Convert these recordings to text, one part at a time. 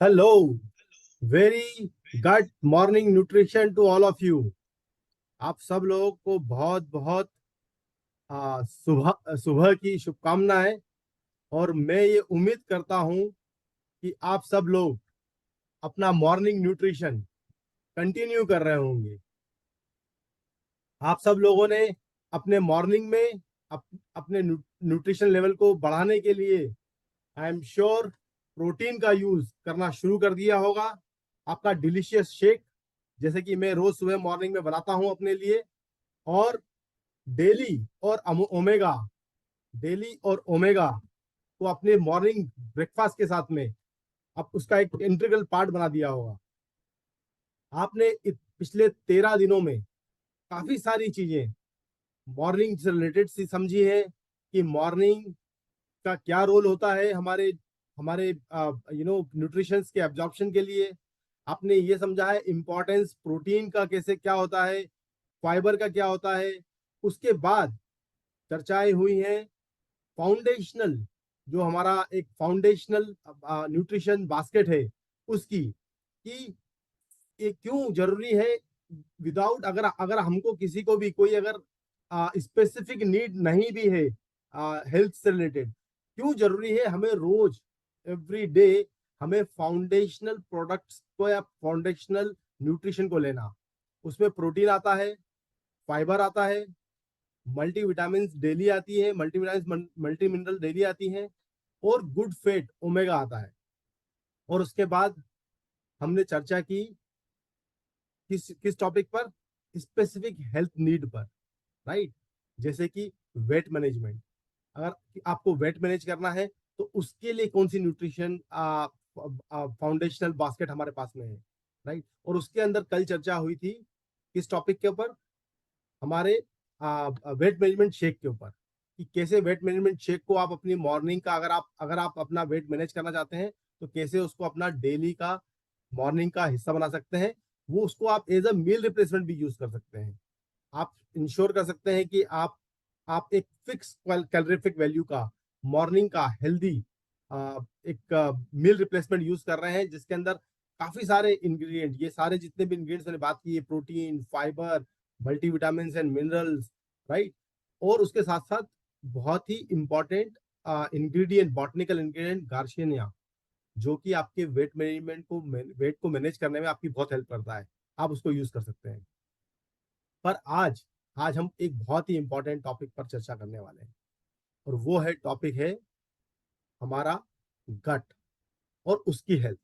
Hello, very good morning nutrition to all of you. आप सब लोगों को बहुत बहुत सुबह सुबह की शुभकामनाएं। और मैं ये उम्मीद करता हूं कि आप सब लोग अपना मॉर्निंग न्यूट्रिशन कंटिन्यू कर रहे होंगे। आप सब लोगों ने अपने मॉर्निंग में अपने न्यूट्रिशन लेवल को बढ़ाने के लिए आई एम श्योर प्रोटीन का यूज करना शुरू कर दिया होगा। आपका डिलीशियस शेक, जैसे कि मैं रोज सुबह मॉर्निंग में बनाता हूं अपने लिए, और डेली और ओमेगा डेली और ओमेगा को अपने मॉर्निंग ब्रेकफास्ट के साथ में अब उसका एक इंटीग्रल पार्ट बना दिया होगा। आपने पिछले 13 दिनों में काफी सारी चीजें मॉर्निंग से रिलेटेड सी समझी है कि मॉर्निंग का क्या रोल होता है हमारे हमारे न्यूट्रिशन के एब्जॉर्प्शन के लिए। आपने ये समझा है इंपॉर्टेंस प्रोटीन का कैसे क्या होता है, फाइबर का क्या होता है। उसके बाद चर्चाएं हुई हैं फाउंडेशनल, जो हमारा एक फाउंडेशनल न्यूट्रिशन बास्केट है उसकी, कि ये क्यों जरूरी है। विदाउट अगर अगर हमको किसी को भी कोई अगर स्पेसिफिक नीड नहीं भी है हेल्थ से रिलेटेड, क्यों जरूरी है हमें रोज एवरी डे हमें फाउंडेशनल प्रोडक्ट्स को या फाउंडेशनल न्यूट्रिशन को लेना। उसमें प्रोटीन आता है, फाइबर आता है, मल्टीविटामिन डेली आती है, मल्टीविटामिन मल्टी मिनरल डेली आती हैं, और गुड फैट ओमेगा आता है। और उसके बाद हमने चर्चा की किस किस टॉपिक पर, स्पेसिफिक हेल्थ नीड पर, राइट। जैसे कि वेट मैनेजमेंट, अगर आपको वेट मैनेज करना है तो उसके लिए कौन सी न्यूट्रिशन फाउंडेशनल बास्केट हमारे पास में है, राइट। और उसके अंदर कल चर्चा हुई थी किस टॉपिक के ऊपर, हमारे वेट मैनेजमेंट शेक के ऊपर, कि कैसे वेट मैनेजमेंट शेक को आप अपनी मॉर्निंग का, अगर आप अपना वेट मैनेज करना चाहते हैं तो कैसे उसको अपना डेली का मॉर्निंग का हिस्सा बना सकते हैं। वो उसको आप एज अ मील रिप्लेसमेंट भी यूज कर सकते हैं। आप इंश्योर कर सकते हैं कि आप एक फिक्स कैलोरीफिक वैल्यू का मॉर्निंग का हेल्दी एक मील रिप्लेसमेंट यूज कर रहे हैं, जिसके अंदर काफी सारे इंग्रेडिएंट, ये सारे जितने भी इंग्रेडिएंट्स मैंने बात की है, protein, fibre, multivitamin and minerals, right. और उसके साथ साथ बहुत ही इंपॉर्टेंट इंग्रेडिएंट, बॉटनिकल इंग्रेडिएंट गार्शियनिया, जो कि आपके वेट को मैनेज करने में आपकी बहुत हेल्प करता है। आप उसको यूज कर सकते हैं। पर आज आज हम एक बहुत ही इंपॉर्टेंट टॉपिक पर चर्चा करने वाले हैं, और वो है टॉपिक है हमारा गट और उसकी हेल्थ।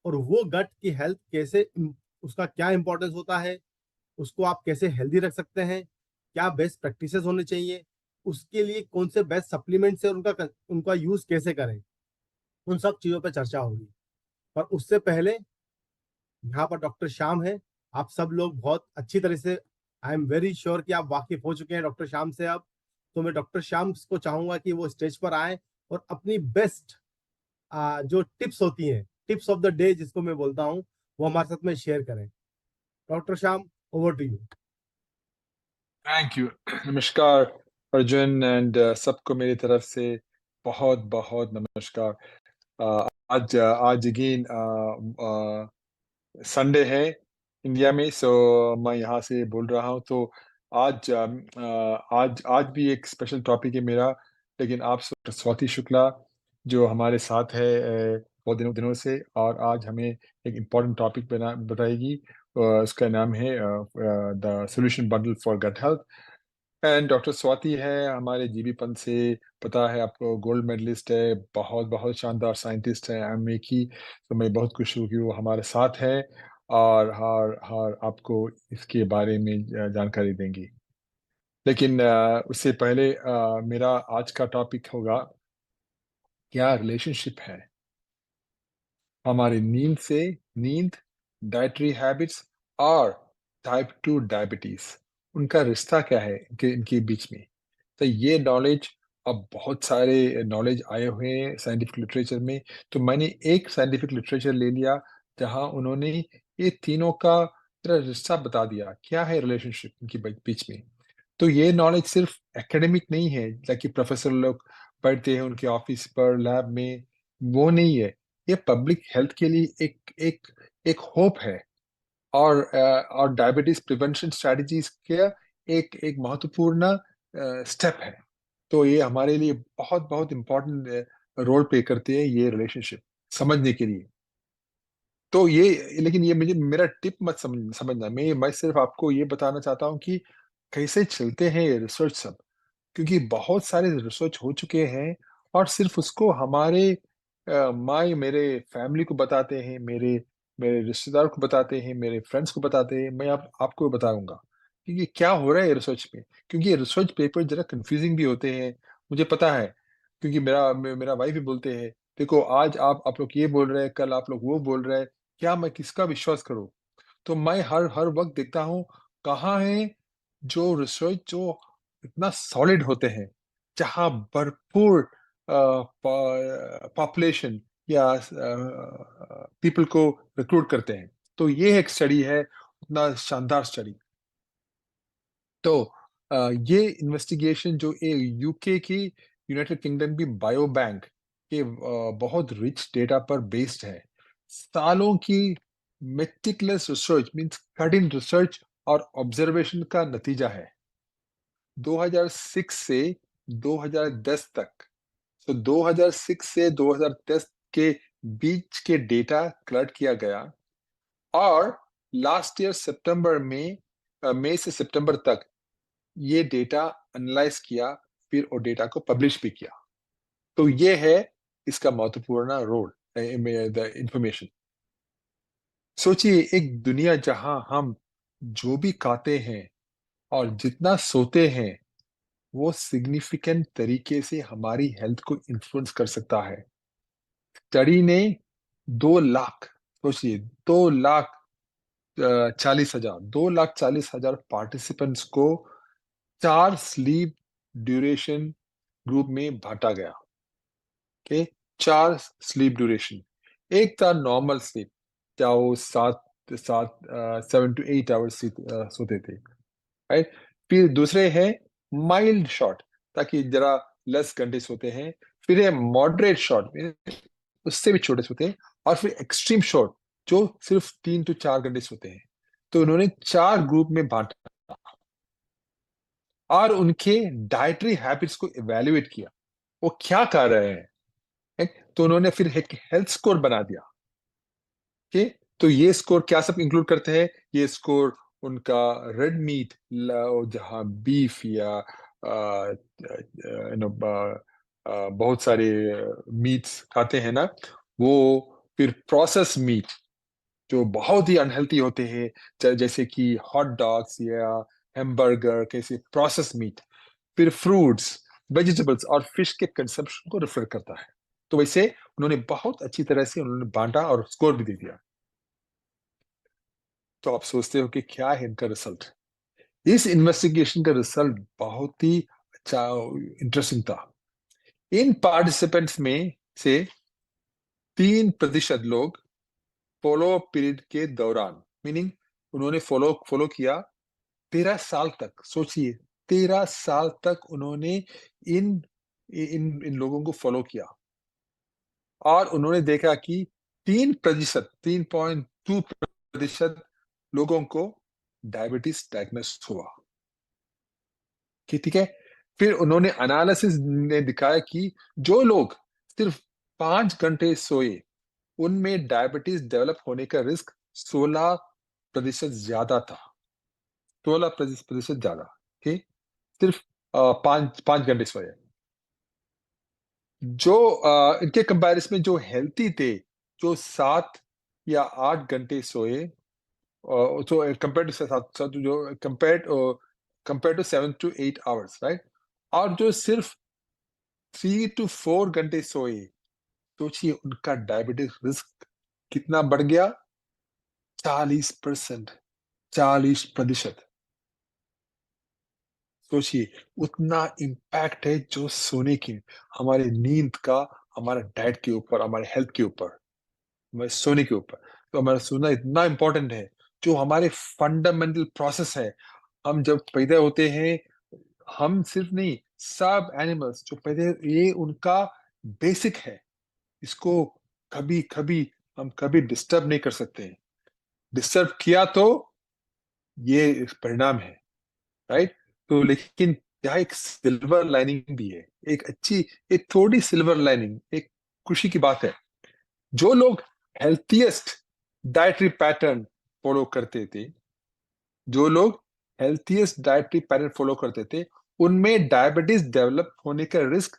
और वो गट की हेल्थ कैसे, उसका क्या इंपॉर्टेंस होता है, उसको आप कैसे हेल्दी रख सकते हैं, क्या बेस्ट प्रैक्टिसेस होने चाहिए, उसके लिए कौन से बेस्ट सप्लीमेंट्स है, उनका उनका यूज कैसे करें, उन सब चीजों पर चर्चा होगी। पर उससे पहले यहाँ पर डॉक्टर श्याम है। आप सब लोग बहुत अच्छी तरह से, आई एम वेरी श्योर कि आप वाकिफ हो चुके हैं डॉक्टर श्याम से अब। तो मैं डॉक्टर श्याम को चाहूंगा कि वो स्टेज पर आए और अपनी बेस्ट जो टिप्स होती हैं, टिप्स ऑफ द डे जिसको मैं बोलता हूँ, वो हमारे साथ में शेयर करें। Doctor Shyam, over to you. Thank you. नमस्कार अर्जुन एंड सबको मेरी तरफ से बहुत बहुत नमस्कार। आज अगेन संडे है इंडिया में, सो मैं यहाँ से बोल रहा हूँ। तो आज भी एक स्पेशल टॉपिक है मेरा, लेकिन आप स्वाति शुक्ला जो हमारे साथ है बहुत दिनों से, और आज हमें एक इम्पोर्टेंट टॉपिक बताएगी। उसका नाम है the solution bundle for gut health. And doctor Swati है हमारे जीबी पंत से, पता है आपको, गोल्ड मेडलिस्ट है, बहुत बहुत शानदार साइंटिस्ट है एमए की। तो मैं बहुत खुश हूँ कि वो हमारे साथ है और हर हर आपको इसके बारे में जानकारी देंगी। लेकिन उससे पहले मेरा आज का टॉपिक होगा, क्या रिलेशनशिप है हमारी नींद, डाइटरी हैबिट्स और टाइप 2 डायबिटीज, उनका रिश्ता क्या है इनके बीच में। तो ये नॉलेज, अब बहुत सारे नॉलेज आए हुए हैं साइंटिफिक लिटरेचर में। तो मैंने एक साइंटिफिक लिटरेचर ले लिया जहां उन्होंने ये तीनों का पूरा रिश्ता बता दिया, क्या है रिलेशनशिप इनके बीच में। तो ये नॉलेज सिर्फ एकेडमिक नहीं है, ताकि प्रोफेसर लोग पढ़ते हैं उनके ऑफिस पर, लैब में, वो नहीं है। ये पब्लिक हेल्थ के लिए एक एक होप है, और डायबिटीज प्रिवेंशन स्ट्रेटजीज का एक एक महत्वपूर्ण स्टेप है। तो ये हमारे लिए बहुत बहुत इम्पोर्टेंट रोल प्ले करते हैं ये रिलेशनशिप समझने के लिए। तो ये, लेकिन ये मुझे मेरा टिप मत समझना, मैं सिर्फ आपको ये बताना चाहता हूँ कि कैसे चलते हैं ये रिसर्च सब, क्योंकि बहुत सारे रिसर्च हो चुके हैं, और सिर्फ उसको हमारे माँ मेरे फैमिली को बताते हैं, मेरे मेरे रिश्तेदार को बताते हैं, मेरे फ्रेंड्स को बताते हैं, मैं आपको बताऊंगा क्योंकि क्या हो रहा है रिसर्च में। क्योंकि रिसर्च पेपर जरा कंफ्यूजिंग भी होते हैं, मुझे पता है, क्योंकि मेरा वाइफ भी बोलते हैं, देखो आज आप लोग ये बोल रहे हैं, कल आप लोग वो बोल रहे हैं, क्या मैं किसका विश्वास करूं। तो मैं हर हर वक्त देखता हूँ कहाँ है जो रिसर्च जो इतना सॉलिड होते हैं, जहाँ भरपूर पॉपुलेशन या पीपल को रिक्रूट करते हैं। तो ये एक स्टडी है, उतना शानदार स्टडी। तो ये इन्वेस्टिगेशन जो यूके की, यूनाइटेड किंगडम की बायो बैंक के बहुत रिच डेटा पर बेस्ड है। सालों की मेटिकुलस रिसर्च मींस कठिन रिसर्च और ऑब्जर्वेशन का नतीजा है। 2006 से 2010 तक, तो 2006 से 2010 के बीच के डेटा कलेक्ट किया गया, और लास्ट ईयर सितंबर में, मई से सितंबर तक ये डेटा एनालाइज किया, फिर वो डेटा को पब्लिश भी किया। तो ये है इसका महत्वपूर्ण रोल, द इंफॉर्मेशन। सोचिए एक दुनिया जहां हम जो भी खाते हैं और जितना सोते हैं, वो सिग्निफिकेंट तरीके से हमारी हेल्थ को इन्फ्लुएंस कर सकता है। स्टडी ने 2 लाख, सोचिए 2,40,000 पार्टिसिपेंट्स को 4 स्लीप ड्यूरेशन ग्रुप में बांटा गया। के 4 स्लीप ड्यूरेशन, एक था नॉर्मल स्लीप, क्या वो 7 to 8 आवर्स सोते थे, राइट। फिर दूसरे हैं माइल्ड शॉट, ताकि जरा लेस घंटे सोते हैं। फिर है मॉडरेट शॉट, उससे भी छोटे सोते हैं। और फिर एक्सट्रीम शॉट, जो सिर्फ 3 to 4 घंटे सोते हैं। तो उन्होंने 4 ग्रुप में बांटा और उनके डाइटरी हैबिट्स को इवेल्युएट किया, वो क्या कर रहे हैं। तो उन्होंने फिर एक हेल्थ स्कोर बना दिया। ओके, तो ये स्कोर क्या सब इंक्लूड करते हैं, ये स्कोर उनका रेड मीट, जहाँ बीफ या बहुत सारे मीट्स खाते हैं ना, वो, फिर प्रोसेस मीट जो बहुत ही अनहेल्थी होते हैं, जैसे कि हॉट डॉग्स या हैमबर्गर, कैसे प्रोसेस मीट। फिर फ्रूट्स, वेजिटेबल्स और फिश के कंजम्पशन को रेफर करता है। तो वैसे उन्होंने बहुत अच्छी तरह से उन्होंने बांटा और स्कोर भी दे दिया। तो आप सोचते हो कि क्या है इनका रिजल्ट। इस इन्वेस्टिगेशन का रिजल्ट बहुत ही अच्छा, इंटरेस्टिंग था। इन पार्टिसिपेंट्स में से 3% लोग फॉलो पीरियड के दौरान, मीनिंग उन्होंने फॉलो फॉलो किया 13 साल तक। सोचिए 13 साल तक उन्होंने इन इन इन लोगों को फॉलो किया, और उन्होंने देखा कि 3.2% लोगों को डायबिटीज डायग्नोस हुआ। ठीक है। फिर उन्होंने एनालिसिस ने दिखाया कि जो लोग सिर्फ 5 घंटे सोए, उनमें डायबिटीज डेवलप होने का रिस्क 16% ज्यादा था। 16% ज्यादा। ठीक, सिर्फ 5 5 घंटे सोए। जो इनके कंपैरिजन में जो हेल्थी थे, जो 7 या 8 घंटे सोए, so compared to जो compared to 7 to 8 hours, right। और जो सिर्फ 3 to 4 घंटे सोए, सोचिए उनका डायबिटीज रिस्क कितना बढ़ गया, 40%। 40%। सोचिए उतना इम्पैक्ट है जो सोने की, हमारे नींद का, हमारा डाइट के ऊपर, हमारे हेल्थ के ऊपर, हमारे सोने के ऊपर। तो हमारा सोना इतना इंपॉर्टेंट है, जो हमारे फंडामेंटल प्रोसेस है। हम जब पैदा होते हैं, हम सिर्फ नहीं, सब एनिमल्स जो पैदा, ये उनका बेसिक है। इसको कभी कभी हम कभी डिस्टर्ब नहीं कर सकते हैं। डिस्टर्ब किया तो ये परिणाम है, राइट? तो लेकिन यहाँ एक सिल्वर लाइनिंग भी है, एक अच्छी, एक थोड़ी सिल्वर लाइनिंग, एक खुशी की बात है। जो लोग हेल्थीएस्ट डाइटरी पैटर्न फॉलो करते थे, जो लोग हेल्थीएस्ट डाइटरी पैटर्न फॉलो करते थे, उनमें डायबिटीज डेवलप होने का रिस्क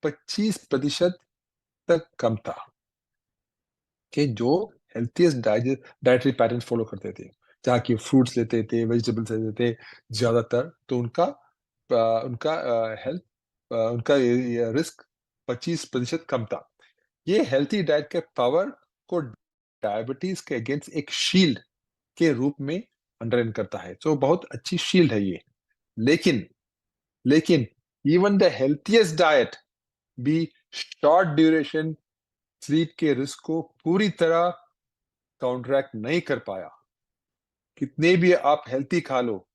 25% तक कम था। कि जो हेल्थीएस्ट डाइटरी पैटर्न फॉलो करते थे, जहाँ की फ्रूट्स लेते थे, वेजिटेबल्स लेते थे ज्यादातर, तो उनका हेल्थ, उनका रिस्क 25% कम था। ये हेल्थी डाइट के पावर को डायबिटीज के अगेंस्ट एक शील्ड के रूप में अंडरलाइन करता है। तो बहुत अच्छी शील्ड है ये। लेकिन लेकिन इवन द हेल्थीएस्ट डाइट भी शॉर्ट ड्यूरेशन स्लीप के रिस्क को पूरी तरह काउंटरैक्ट नहीं कर पाया। कितने भी आप हेल्थी खा लो,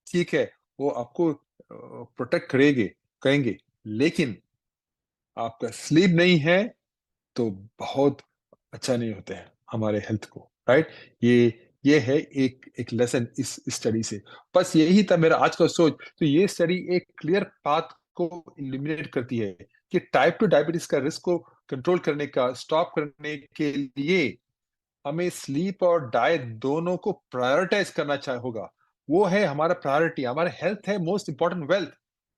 ठीक है, वो आपको प्रोटेक्ट करेंगे, लेकिन आपका स्लीप नहीं है तो बहुत अच्छा नहीं होते हैं हमारे हेल्थ को, राइट? ये है एक एक लेसन इस स्टडी से। बस यही था मेरा आज का सोच। तो ये स्टडी एक क्लियर पाथ को इलिमिनेट करती है कि टाइप 2 डायबिटीज का रिस्क को कंट्रोल करने का, स्टॉप करने के लिए हमें स्लीप और डाइट दोनों को प्रायोरिटाइज करना चाहिए होगा। वो है हमारा प्रायोरिटी। हमारा हेल्थ है मोस्ट इंपॉर्टेंट वेल्थ।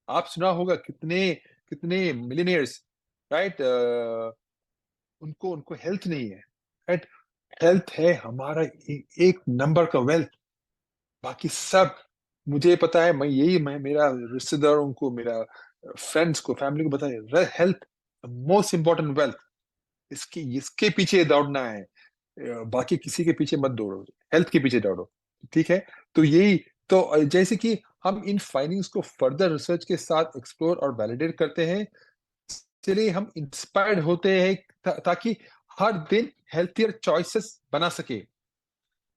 आप सुना होगा कितने कितने मिलियनियर्स, राइट, उनको उनको हेल्थ नहीं है, राइट? हेल्थ है हमारा एक नंबर का वेल्थ। बाकी सब मुझे पता है, मैं मेरा रिश्तेदारों को, मेरा फ्रेंड्स को, फैमिली को बताया, हेल्थ मोस्ट इंपॉर्टेंट वेल्थ। इसकी इसके पीछे दौड़ना है, बाकी किसी के पीछे मत दौड़ो, हेल्थ के पीछे दौड़ो, ठीक है? तो यही, तो जैसे कि हम इन फाइंडिंग्स को फर्दर रिसर्च के साथ एक्सप्लोर और वैलिडेट करते हैं, चलिए हम इंस्पायर्ड होते हैं ताकि हर दिन हेल्थियर चॉइसेस बना सके।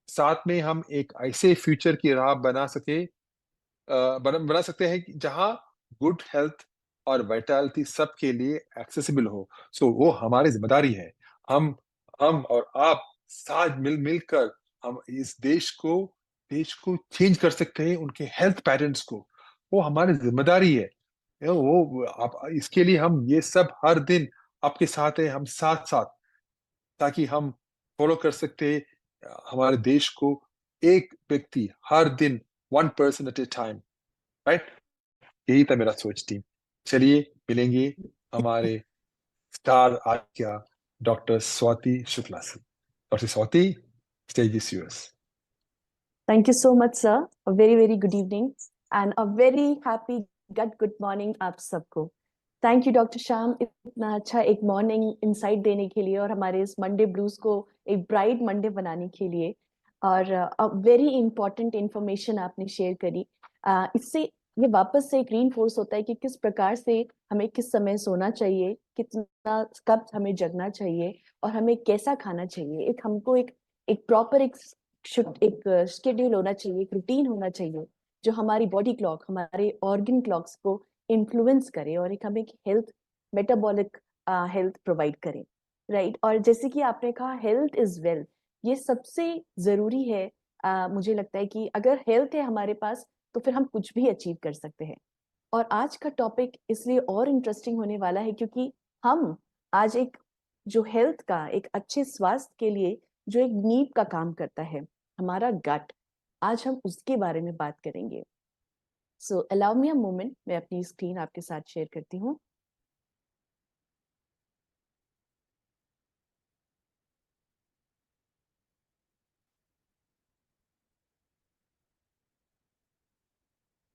साथ में हम एक ऐसे फ्यूचर की राह बना सकते हैं जहां गुड हेल्थ और वाइटैलिटी सबके लिए एक्सेसिबल हो। सो वो हमारी जिम्मेदारी है। हम हम और आप साथ मिलकर हम इस देश को चेंज कर सकते हैं, उनके हेल्थ पैटर्न्स को। वो हमारी जिम्मेदारी है। वो आप, इसके लिए हम ये सब हर दिन आपके साथ है, हम साथ साथ, ताकि हम फॉलो कर सकते हैं हमारे देश को, एक व्यक्ति हर दिन, 1 person at a time, right? यही था मेरा सोच टीम। चलिए मिलेंगे हमारे स्टार आज का डॉक्टर स्वाति शुक्ला से। Doctor Swati, stage is yours. Thank you so much, sir. A very, very good evening and a very happy good morning आप सबको. Thank you, Dr. Sham, इतना अच्छा एक मॉर्निंग इंसाइट देने के लिए और हमारे इस मंडे ब्लूज को एक ब्राइट मंडे बनाने के लिए, और वेरी इंपॉर्टेंट इंफॉर्मेशन आपने शेयर करी. इससे ये वापस से एक रीइंफोर्स होता है कि किस प्रकार से हमें किस समय सोना चाहिए, कितना कब हमें जगना चाहिए और हमें कैसा खाना चाहिए. एक हमको एक प्रॉपर एक शेड्यूल होना चाहिए, एक रूटीन होना चाहिए जो हमारी बॉडी क्लॉक, हमारे ऑर्गन क्लॉक्स को इन्फ्लुएंस करे और एक हमें हेल्थ, मेटाबॉलिक हेल्थ प्रोवाइड करे, राइट? और जैसे कि आपने कहा हेल्थ इज वेल्थ, ये सबसे जरूरी है. मुझे लगता है कि अगर हेल्थ है हमारे पास तो फिर हम कुछ भी अचीव कर सकते हैं. और आज का टॉपिक इसलिए और इंटरेस्टिंग होने वाला है क्योंकि हम आज एक जो हेल्थ का, एक अच्छे स्वास्थ्य के लिए जो एक नींव का काम करता है, हमारा गट, आज हम उसके बारे में बात करेंगे. सो अलाउ मी अ मोमेंट, मैं अपनी स्क्रीन आपके साथ शेयर करती हूँ.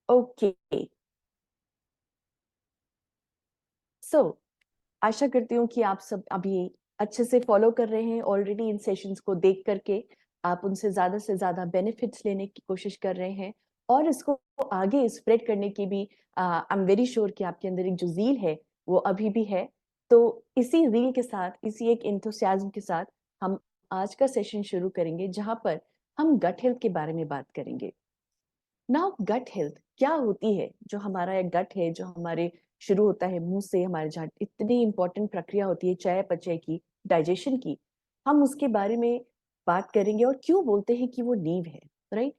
ओके, सो आशा करती हूँ कि आप सब अभी अच्छे से फॉलो कर रहे हैं. ऑलरेडी इन सेशंस को देख करके आप उनसे से ज्यादा बेनिफिट्स लेने की कोशिश कर रहे हैं और इसको आगे स्प्रेड करने की भी आई एम वेरी श्योर कि आपके अंदर एक जो ज़ील है वो अभी भी है. तो इसी ज़ील के साथ, इसी एक एंथुसियाज्म के साथ हम आज का सेशन शुरू करेंगे जहां पर हम गट हेल्थ के बारे में बात करेंगे. नाउ गट हेल्थ क्या होती है? जो हमारा एक गट है, जो हमारे शुरू होता है मुंह से, हमारे जहाँ इतनी इंपॉर्टेंट प्रक्रिया होती है चयापचय की, डाइजेशन की, हम उसके बारे में बात करेंगे और क्यों बोलते हैं कि वो नींव है, राइट।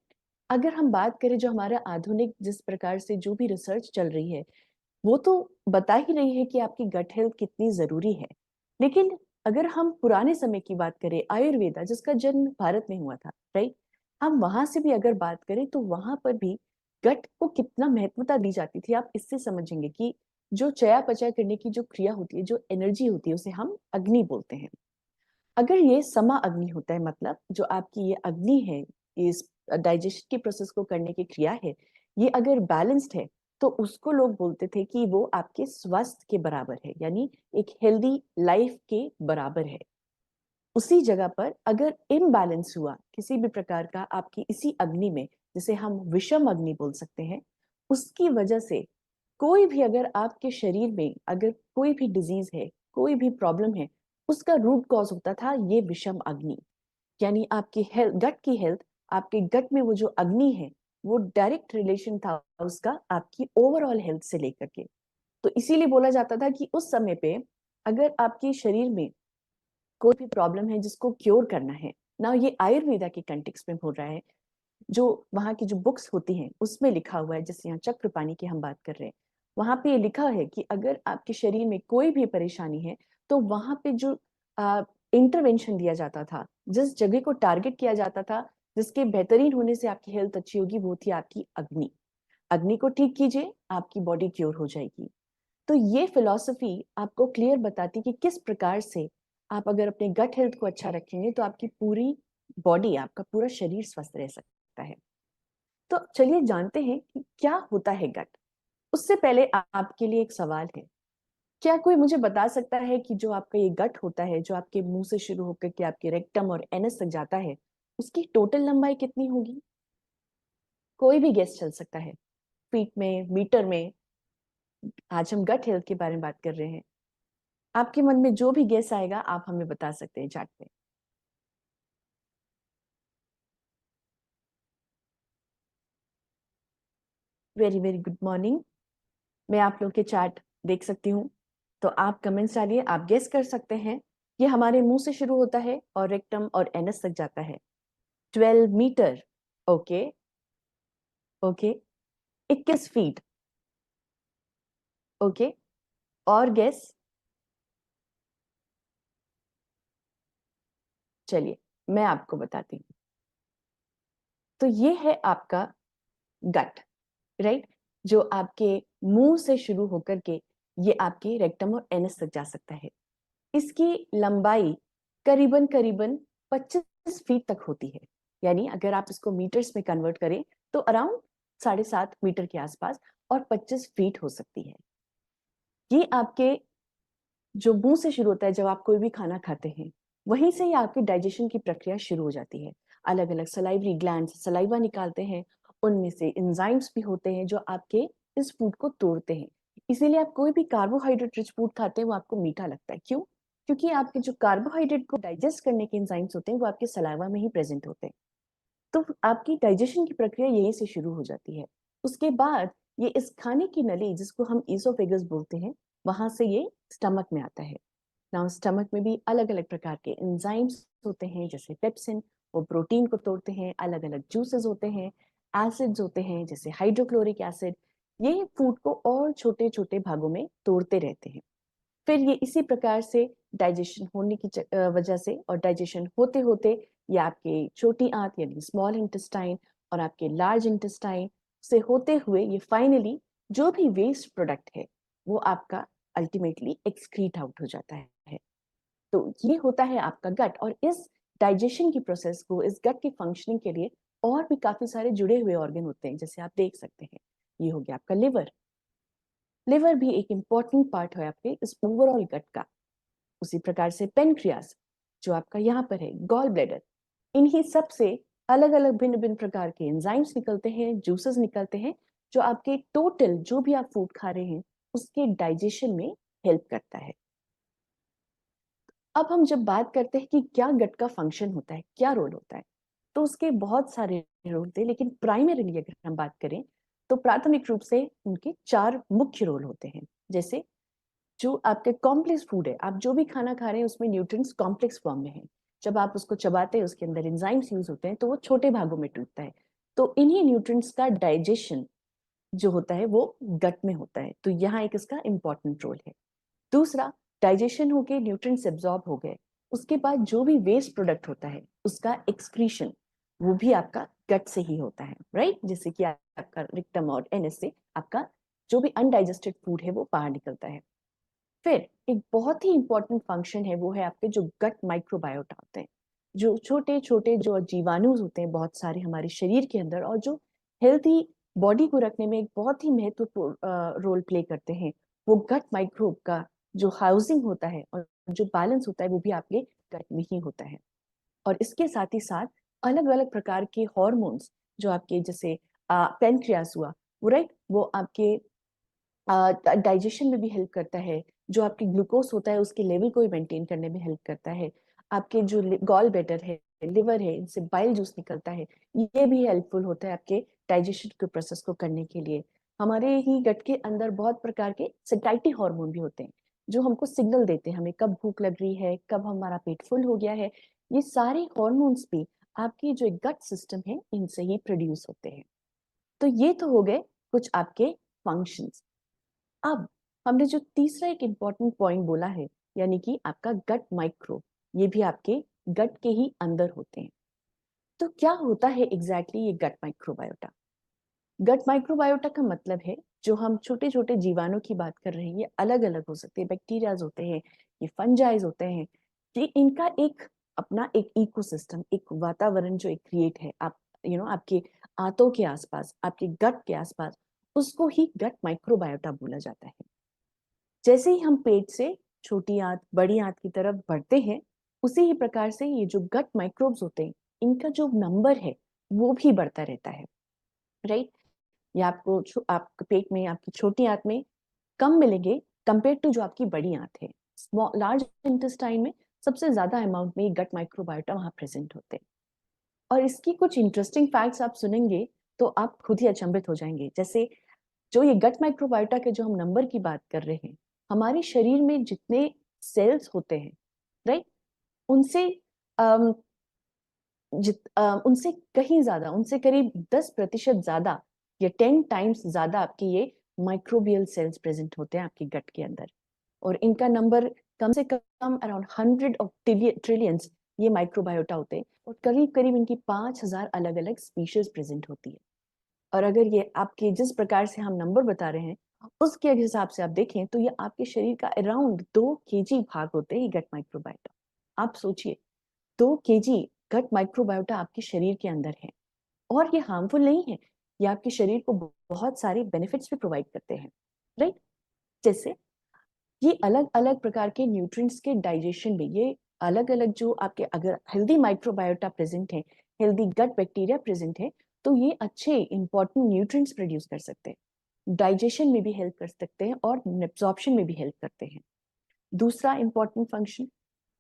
अगर हम बात करें जो हमारा आधुनिक जिस प्रकार से जो भी रिसर्च चल रही है वो तो बता ही रही है कि आपकी गट हेल्थ कितनी जरूरी है, लेकिन अगर हम पुराने समय की बात करें, आयुर्वेदा जिसका जन्म भारत में हुआ था, राइट, हम वहां से भी अगर बात करें तो वहां पर भी गट को कितना महत्वता दी जाती थी। आप इससे समझेंगे कि जो चयापचय करने की जो क्रिया होती है, जो एनर्जी होती है, उसे हम अग्नि बोलते हैं। अगर ये समा अग्नि होता है, मतलब जो आपकी ये अग्नि है, इस डाइजेशन की प्रोसेस को करने की क्रिया है, ये अगर बैलेंस्ड है तो उसको लोग बोलते थे कि वो आपके स्वास्थ्य के बराबर है, यानी एक हेल्दी लाइफ के बराबर है। उसी जगह पर अगर इम्बैलेंस हुआ किसी भी प्रकार का आपकी इसी अग्नि में, जिसे हम विषम अग्नि बोल सकते हैं, उसकी वजह से कोई भी अगर आपके शरीर में अगर कोई भी डिजीज है, कोई भी प्रॉब्लम है, उसका रूट कॉज होता था ये विषम अग्नि। यानी आपकी हेल्थ, गट की हेल्थ, आपके गट में वो जो अग्नि है, वो डायरेक्ट रिलेशन था उसका आपकी ओवरऑल हेल्थ से लेकर के। तो इसीलिए बोला जाता था कि उस समय पे अगर आपके शरीर में कोई भी प्रॉब्लम है जिसको क्योर करना है ना, ये आयुर्वेदा के कंटेक्स्ट में बोल रहा है, जो वहाँ की जो बुक्स होती हैं उसमें लिखा हुआ है, जैसे यहाँ चक्रपाणी की हम बात कर रहे हैं, वहां पे ये लिखा है कि अगर आपके शरीर में कोई भी परेशानी है तो वहां पे जो इंटरवेंशन दिया जाता था, जिस जगह को टारगेट किया जाता था, जिसके बेहतरीन होने से आपकी हेल्थ अच्छी होगी, वो थी आपकी अग्नि। अग्नि को ठीक कीजिए, आपकी बॉडी क्योर हो जाएगी। तो ये फिलॉसफी आपको क्लियर बताती कि किस प्रकार से आप अगर अपने गट हेल्थ को अच्छा रखेंगे तो आपकी पूरी बॉडी, आपका पूरा शरीर स्वस्थ रह सकता है। तो चलिए जानते हैं कि क्या होता है गट। उससे पहले आपके लिए एक सवाल है, क्या कोई मुझे बता सकता है कि जो आपका ये गट होता है, जो आपके मुंह से शुरू होकर के आपके रेक्टम और एनस तक जाता है, उसकी टोटल लंबाई कितनी होगी? कोई भी गेस चल सकता है, फीट में, मीटर में। आज हम गट हेल्थ के बारे में बात कर रहे हैं। आपके मन में जो भी गेस आएगा आप हमें बता सकते हैं चैट में। Very very good morning. मैं आप लोग के चैट देख सकती हूँ, तो आप कमेंट्स डालिए, आप गेस कर सकते हैं। ये हमारे मुंह से शुरू होता है और रेक्टम और एनस तक जाता है। 12 metre. Okay okay. 21 feet. Okay, और गेस? चलिए मैं आपको बताती हूँ। तो ये है आपका गट, राइट, जो आपके मुंह से शुरू होकर के ये आपके रेक्टम और एनस तक जा सकता है। इसकी लंबाई करीबन करीबन 25 फीट तक होती है। यानी अगर आप इसको मीटर्स में कन्वर्ट करें तो अराउंड 7.5 मीटर के आसपास और 25 फीट हो सकती है। ये आपके जो मुंह से शुरू होता है, जब आप कोई भी खाना खाते हैं वहीं से ही आपकी डाइजेशन की प्रक्रिया शुरू हो जाती है। अलग अलग सलाइवरी ग्लैंड सलाइवा निकालते हैं, उनमें से एंजाइम्स भी होते हैं जो आपके इस फूड को तोड़ते हैं। इसीलिए आप कोई भी कार्बोहाइड्रेट रिच फूड खाते हैं वो आपको मीठा लगता है। क्यों? क्योंकि आपके जो कार्बोहाइड्रेट को डाइजेस्ट करने के एंजाइम्स होते हैं वो आपके सलाइवा में ही प्रेजेंट होते हैं। तो आपकी डाइजेशन की प्रक्रिया यहीं से शुरू हो जाती है। उसके बाद ये इस खाने की नली, जिसको हम ईसोफेगस बोलते हैं, वहां से ये स्टमक में आता है। नाउ स्टमक में भी अलग अलग प्रकार के एंजाइम्स होते हैं, जैसे पेप्सिन, वो प्रोटीन को तोड़ते हैं। अलग अलग जूसेस होते हैं, एसिड्स होते हैं जैसे हाइड्रोक्लोरिक एसिड, ये फूड को और छोटे छोटे भागों में तोड़ते रहते हैं। फिर ये इसी प्रकार से डाइजेशन होने की वजह से, और डाइजेशन होते होते ये आपके छोटी आंत यानी स्मॉल इंटेस्टाइन और आपके लार्ज इंटेस्टाइन से होते हुए ये फाइनली जो भी वेस्ट प्रोडक्ट है वो आपका अल्टीमेटली एक्सक्रीट आउट हो जाता है। तो ये होता है आपका गट। और इस डाइजेशन की प्रोसेस को, इस गट की फंक्शनिंग के लिए और भी काफी सारे जुड़े हुए ऑर्गन होते हैं, जैसे आप देख सकते हैं। ये हो गया आपका लिवर। लिवर भी एक इंपॉर्टेंट पार्ट है आपके इस ओवरऑल गट का। उसी प्रकार से पेनक्रियास जो आपका यहाँ पर है, गॉल ब्लैडर, इन्हीं सब से अलग अलग भिन्न भिन्न प्रकार के एंजाइम्स निकलते हैं, जूसेस निकलते हैं, जो आपके टोटल जो भी आप फूड खा रहे हैं उसके डाइजेशन में हेल्प करता है। अब हम जब बात करते हैं कि क्या गट का फंक्शन होता है, क्या रोल होता है, तो उसके बहुत सारे रोल होते हैं, लेकिन प्राइमरीली अगर हम बात करें तो प्राथमिक रूप से उनके 4 मुख्य रोल होते हैं। जैसे जो आपके कॉम्प्लेक्स फूड है, आप जो भी खाना खा रहे हैं उसमें न्यूट्रिएंट्स कॉम्प्लेक्स फॉर्म में है। जब आप उसको चबाते हैं उसके अंदर एंजाइम्स यूज होते हैं तो वो छोटे भागों में टूटता है। तो इन्हीं न्यूट्रिएंट्स का डाइजेशन जो होता है वो गट में होता है, तो यहाँ एक इसका इंपॉर्टेंट रोल है। दूसरा, डाइजेशन हो के न्यूट्रिएंट्स एब्जॉर्ब हो गए, उसके बाद जो भी वेस्ट प्रोडक्ट होता है उसका एक्सक्रीशन वो भी आपका गट से ही होता है, राइट? जैसे कि आपका रिक्टम और एनएस से आपका जो भी अनडाइजेस्टेड फूड है वो बाहर निकलता है। फिर एक बहुत ही इंपॉर्टेंट फंक्शन है, वो है आपके जो गट माइक्रोबायोटा होते हैं, जो छोटे छोटे जो जीवाणु होते हैं बहुत सारे हमारे शरीर के अंदर, और जो हेल्थी बॉडी को रखने में एक बहुत ही महत्वपूर्ण रोल प्ले करते हैं। वो गट माइक्रोब का जो हाउसिंग होता है और जो बैलेंस होता है वो भी आपके गट में ही होता है। और इसके साथ ही साथ अलग अलग प्रकार के हॉर्मोन्स जो आपके जैसे पेनक्रियास हुआ वो, राइट, वो आपके डाइजेशन में भी हेल्प करता है। जो आपके ग्लूकोज होता है उसके लेवल को भी मेंटेन करने में हेल्प करता है। आपके जो गॉल ब्लैडर है, लिवर है, इनसे बाइल जूस निकलता है, ये भी हेल्पफुल होता है आपके डाइजेशन के प्रोसेस को करने के लिए। हमारे ही गट के अंदर बहुत प्रकार के सेटाइटी हार्मोन भी होते हैं जो हमको सिग्नल देते हैं हमें कब भूख लग रही है, कब हमारा पेट फुल हो गया है। ये सारे हॉर्मोन्स भी आपके जो गट सिस्टम है इनसे ही प्रोड्यूस होते हैं। तो ये तो हो गए कुछ आपके फंक्शंस। अब हमने जो तीसरा एक इम्पॉर्टेंट पॉइंट बोला है, यानी कि आपका गट माइक्रो, ये भी आपके गट के ही अंदर होते हैं। तो क्या होता है एग्जैक्टली ये गट माइक्रोबायोटा? गट माइक्रोबायोटा का मतलब है जो हम छोटे छोटे जीवाणु की बात कर रहे हैं, ये अलग अलग हो सकते हैं, बैक्टीरियाज होते हैं, ये फंजाइज होते हैं, कि इनका एक अपना एक इकोसिस्टम, एक वातावरण जो एक क्रिएट है आप आपके आंतों के आसपास, आपके गट के आसपास, उसको ही गट माइक्रोबायोटा बोला जाता है। जैसे ही हम पेट से छोटी आंत बड़ी आंत की तरफ बढ़ते हैं, उसी ही प्रकार से ये जो गट माइक्रोब्स होते हैं इनका जो नंबर है वो भी बढ़ता रहता है, राइट? ये आपको आपके पेट में आपकी छोटी आंत में कम मिलेंगे कंपेयर टू जो आपकी बड़ी आंत है। लार्ज इंटेस्टाइन में सबसे ज्यादा अमाउंट में गट माइक्रोबायोटा वहां प्रेजेंट होते हैं। और इसकी कुछ इंटरेस्टिंग फैक्ट्स आप सुनेंगे तो आप खुद ही अचंभित हो जाएंगे। जैसे जो ये गट माइक्रोबायोटा के जो हम नंबर की बात कर रहे हैं, हमारे शरीर में जितने सेल्स होते हैं, राइट, उनसे अम, उनसे कहीं ज्यादा, उनसे करीब 10% ज्यादा या 10 टाइम्स ज्यादा आपके ये माइक्रोबियल सेल्स प्रेजेंट होते हैं आपके गट के अंदर। और इनका नंबर कम से कम अराउंड 100 ट्रिलियंस ये माइक्रोबायोटा होते हैं, और करीब करीब इनकी 5000 अलग अलग स्पीशीज प्रेजेंट होती है। और अगर ये आपके जिस प्रकार से हम नंबर बता रहे हैं उसके हिसाब से आप देखें तो ये आपके शरीर का अराउंड 2 kg भाग होते हैं गट माइक्रोबायोटा। आप सोचिए 2 kg गट माइक्रोबायोटा आपके शरीर के अंदर है, और ये हार्मफुल नहीं है, ये आपके शरीर को बहुत सारे बेनिफिट्स भी प्रोवाइड करते हैं, राइट? जैसे ये अलग अलग प्रकार के न्यूट्रिएंट्स के डाइजेशन में, ये अलग अलग जो आपके अगर हेल्दी माइक्रोबायोटा प्रेजेंट है, हेल्दी गट बैक्टीरिया प्रेजेंट है, तो ये अच्छे इंपॉर्टेंट न्यूट्रिएंट्स प्रोड्यूस कर सकते हैं, डाइजेशन में भी हेल्प कर सकते हैं और एब्जॉर्प्शन में भी हेल्प करते हैं। दूसरा इंपॉर्टेंट फंक्शन,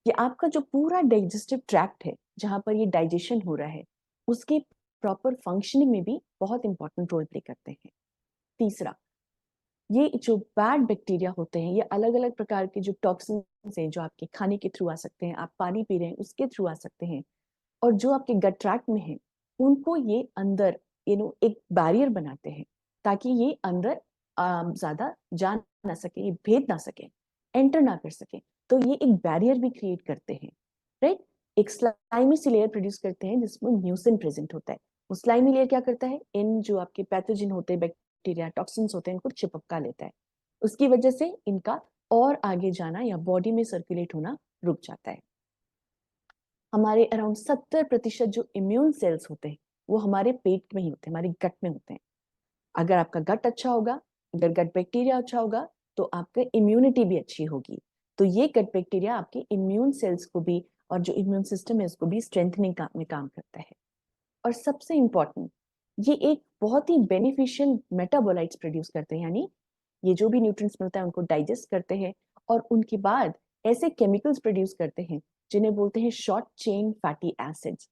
ये आपका जो पूरा डाइजेस्टिव ट्रैक्ट है जहां पर ये डाइजेशन हो रहा है उसके प्रॉपर फंक्शनिंग में भी बहुत इंपॉर्टेंट रोल प्ले करते हैं। तीसरा, ये जो बैड बैक्टीरिया होते हैं, ये अलग अलग प्रकार के जो टॉक्सिन्स हैं जो आपके खाने के थ्रू आ सकते हैं, आप पानी पी रहे हैं उसके थ्रू आ सकते हैं, और जो आपके गट ट्रैक्ट में है उनको ये अंदर एक बैरियर बनाते हैं ताकि ये अंदर ज्यादा जा ना सके, ये भेद ना सके, एंटर ना कर सके। तो ये एक बैरियर भी क्रिएट करते हैं, राइट? एक स्लाइमी सी लेयर प्रोड्यूस करते हैं जिसमें म्यूसिन प्रेजेंट होता है। वो स्लाइमी लेयर क्या करता है, इन जो आपके पैथोजन होते हैं, बैक्टीरिया टॉक्सिन्स होते हैं, इनको चिपका लेता है। उसकी वजह से इनका और आगे जाना या बॉडी में सर्कुलेट होना रुक जाता है। हमारे अराउंड 70% जो इम्यून सेल्स होते हैं वो हमारे पेट में ही होते हैं, हमारे गट में होते हैं। अगर आपका गट अच्छा होगा, अगर गट बैक्टीरिया अच्छा होगा तो आपका इम्यूनिटी भी अच्छी होगी। तो ये गट बैक्टीरिया आपके इम्यून सेल्स को भी और जो इम्यून सिस्टम है उसको भी स्ट्रेंथनिंग में काम करता है। और सबसे इम्पॉर्टेंट, ये एक बहुत ही बेनिफिशियल मेटाबोलाइट्स प्रोड्यूस करते हैं, यानी ये जो भी न्यूट्रिएंट्स मिलता है उनको डाइजेस्ट करते हैं और उनके बाद ऐसे केमिकल्स प्रोड्यूस करते हैं जिन्हें बोलते हैं शॉर्ट चेन फैटी एसिड्स।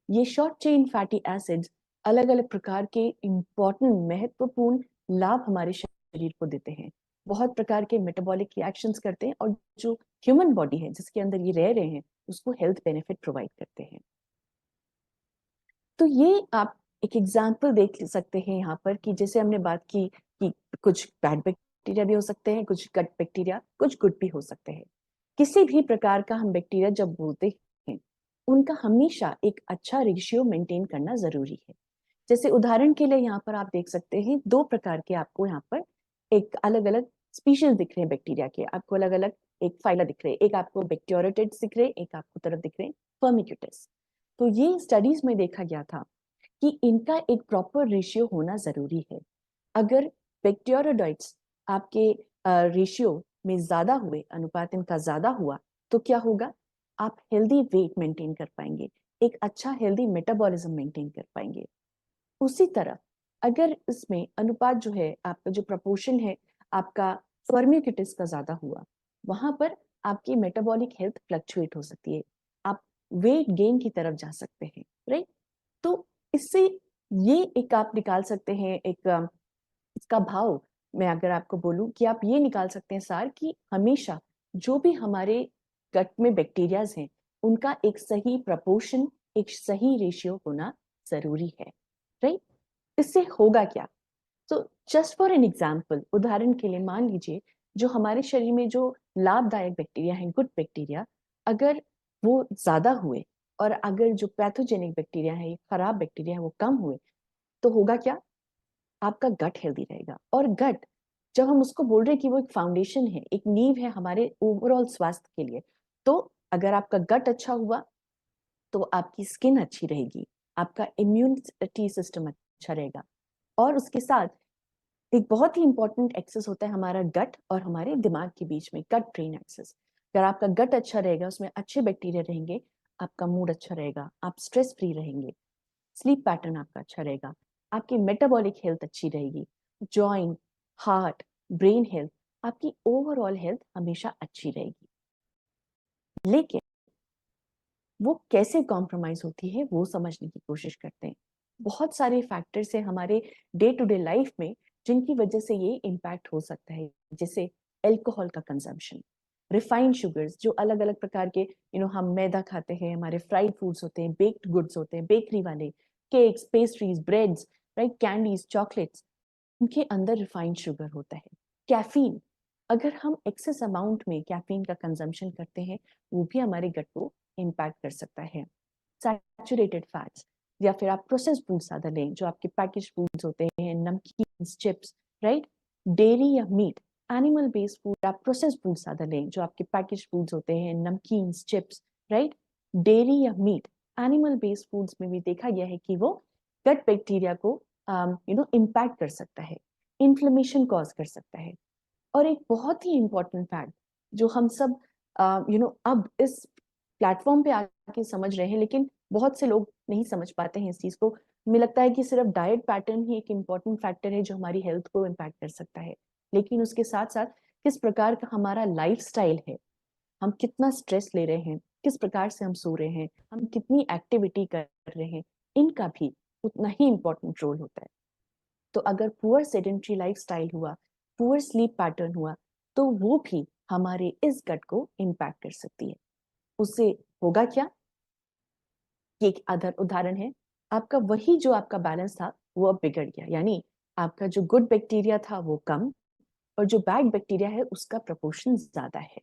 ये शॉर्ट चेन फैटी एसिड्स अलग अलग प्रकार के इंपॉर्टेंट महत्वपूर्ण लाभ हमारे शरीर को देते हैं। बहुत प्रकार के मेटाबॉलिक रिएक्शंस करते हैं और जो ह्यूमन बॉडी है जिसके अंदर ये रह रहे हैं उसको हेल्थ बेनिफिट प्रोवाइड करते हैं। तो ये आप एक एग्जाम्पल देख सकते हैं यहाँ पर कि जैसे हमने बात की कि कुछ बैड बैक्टीरिया भी हो सकते हैं, कुछ गट बैक्टीरिया, कुछ गुड भी हो सकते हैं। किसी भी प्रकार का हम बैक्टीरिया जब बोलते हैं उनका हमेशा एक अच्छा रेशियो मेंटेन करना जरूरी है। जैसे उदाहरण के लिए यहाँ पर आप देख सकते हैं 2 प्रकार के आपको यहाँ पर एक अलग अलग स्पीशीज दिख रहे हैं बैक्टीरिया के, आपको अलग अलग एक फाइला दिख रहे हैं, एक आपको बैक्टीरियोटेट्स दिख रहे हैं, एक आपको तरफ दिख रहे हैं फर्मिक्यूटेट्स। तो ये स्टडीज में देखा गया था कि इनका एक प्रॉपर रेशियो होना जरूरी है। अगर बैक्टीरियोडाइट्स आपके रेशियो में ज्यादा हुए, अनुपात इनका ज्यादा हुआ, तो क्या होगा, आप हेल्दी वेट मेंटेन कर पाएंगे, एक अच्छा हेल्दी मेटाबॉलिज्म मेंटेन कर पाएंगे। उसी तरह अगर इसमें अनुपात जो है, आपका जो प्रपोर्शन है आपका फर्मिक्यूटिस का ज्यादा हुआ, वहां पर आपकी मेटाबॉलिक हेल्थ फ्लक्चुएट हो सकती है, आप वेट गेन की तरफ जा सकते हैं, राइट। तो इससे ये एक आप निकाल सकते हैं, एक इसका भाव मैं अगर आपको बोलूं कि आप ये निकाल सकते हैं सार कि हमेशा जो भी हमारे गट में बैक्टीरियाज हैं उनका एक सही प्रपोर्शन, एक सही रेशियो होना जरूरी है, राइट। इससे होगा क्या, तो जस्ट फॉर एन एग्जाम्पल, उदाहरण के लिए मान लीजिए जो हमारे शरीर में जो लाभदायक बैक्टीरिया है, गुड बैक्टीरिया, अगर वो ज्यादा हुए और अगर जो पैथोजेनिक बैक्टीरिया है, खराब बैक्टीरिया है, वो कम हुए, तो होगा क्या, आपका गट हेल्दी रहेगा। और गट जब हम उसको बोल रहे हैं कि वो एक फाउंडेशन है, एक नींव है हमारे ओवरऑल स्वास्थ्य के लिए, तो अगर आपका गट अच्छा हुआ तो आपकी स्किन अच्छी रहेगी, आपका इम्यूनिटी सिस्टम अच्छा रहेगा। और उसके साथ एक बहुत ही इंपॉर्टेंट एक्सेस होता है हमारा गट और हमारे दिमाग के बीच में, गट ब्रेन एक्सेस। अगर आपका गट अच्छा रहेगा, उसमें अच्छे बैक्टीरिया रहेंगे, आपका मूड अच्छा रहेगा, आप स्ट्रेस फ्री रहेंगे, स्लीप पैटर्न आपका अच्छा रहेगा, आपकी मेटाबॉलिक हेल्थ अच्छी रहेगी, जॉइंट, हार्ट, ब्रेन हेल्थ, आपकी ओवरऑल हेल्थ हमेशा अच्छी रहेगी। लेकिन वो कैसे कॉम्प्रोमाइज होती है वो समझने की कोशिश करते हैं। बहुत सारे फैक्टर्स है हमारे डे टू डे लाइफ में जिनकी वजह से ये इम्पैक्ट हो सकता है, जैसे अल्कोहल का कंजम्पशन, रिफाइंड शुगर्स, जो अलग अलग प्रकार के हम मैदा खाते हैं, हमारे फ्राइड फूड्स होते हैं, बेक्ड गुड्स होते हैं, बेकरी वाले cakes, pastries, breads, right, candies, chocolates, उनके अंदर रिफाइंड शुगर होता है। कैफीन, अगर हम एक्सेस अमाउंट में कैफीन का कंजम्पशन करते हैं वो भी हमारे गट को इम्पैक्ट कर सकता है। सैचुरेटेड फैट्स, या फिर आप प्रोसेस्ड फूड ज्यादा लें, जो आपके पैकेज फूड्स होते हैं, नमकीन, चिप्स, राइट, डेयरी या मीट, एनिमल बेस्ड फूड, आप प्रोसेस्ड फूड ज्यादा लें, जो आपके पैकेज फूड्स होते हैं, नमकीन, चिप्स, राइट, डेयरी या मीट, एनिमल बेस्ड फूड्स में भी देखा गया है कि वो गट बैक्टीरिया को इम्पैक्ट कर सकता है, इन्फ्लेमेशन कॉज कर सकता है। और एक बहुत ही इंपॉर्टेंट फैक्ट जो हम सब अब इस प्लेटफॉर्म पे आके समझ रहे हैं, लेकिन बहुत से लोग नहीं समझ पाते हैं इस चीज को। हमें लगता है कि सिर्फ डाइट पैटर्न ही एक इम्पॉर्टेंट फैक्टर है जो हमारी हेल्थ को इम्पैक्ट कर सकता है, लेकिन उसके साथ साथ किस प्रकार का हमारा लाइफस्टाइल है, हम कितना स्ट्रेस ले रहे हैं, किस प्रकार से हम सो रहे हैं, हम कितनी एक्टिविटी कर रहे हैं, इनका भी उतना ही इम्पोर्टेंट रोल होता है। तो अगर पुअर सेडेंट्री लाइफस्टाइल हुआ, पुअर स्लीप पैटर्न हुआ, तो वो भी हमारे इस गट को इम्पैक्ट कर सकती है। उससे होगा क्या, ये एक अदर उदाहरण है, आपका वही जो आपका बैलेंस था वो अब बिगड़ गया, यानी आपका जो गुड बैक्टीरिया था वो कम और जो बैड बैक्टीरिया है उसका प्रपोर्शन ज्यादा है।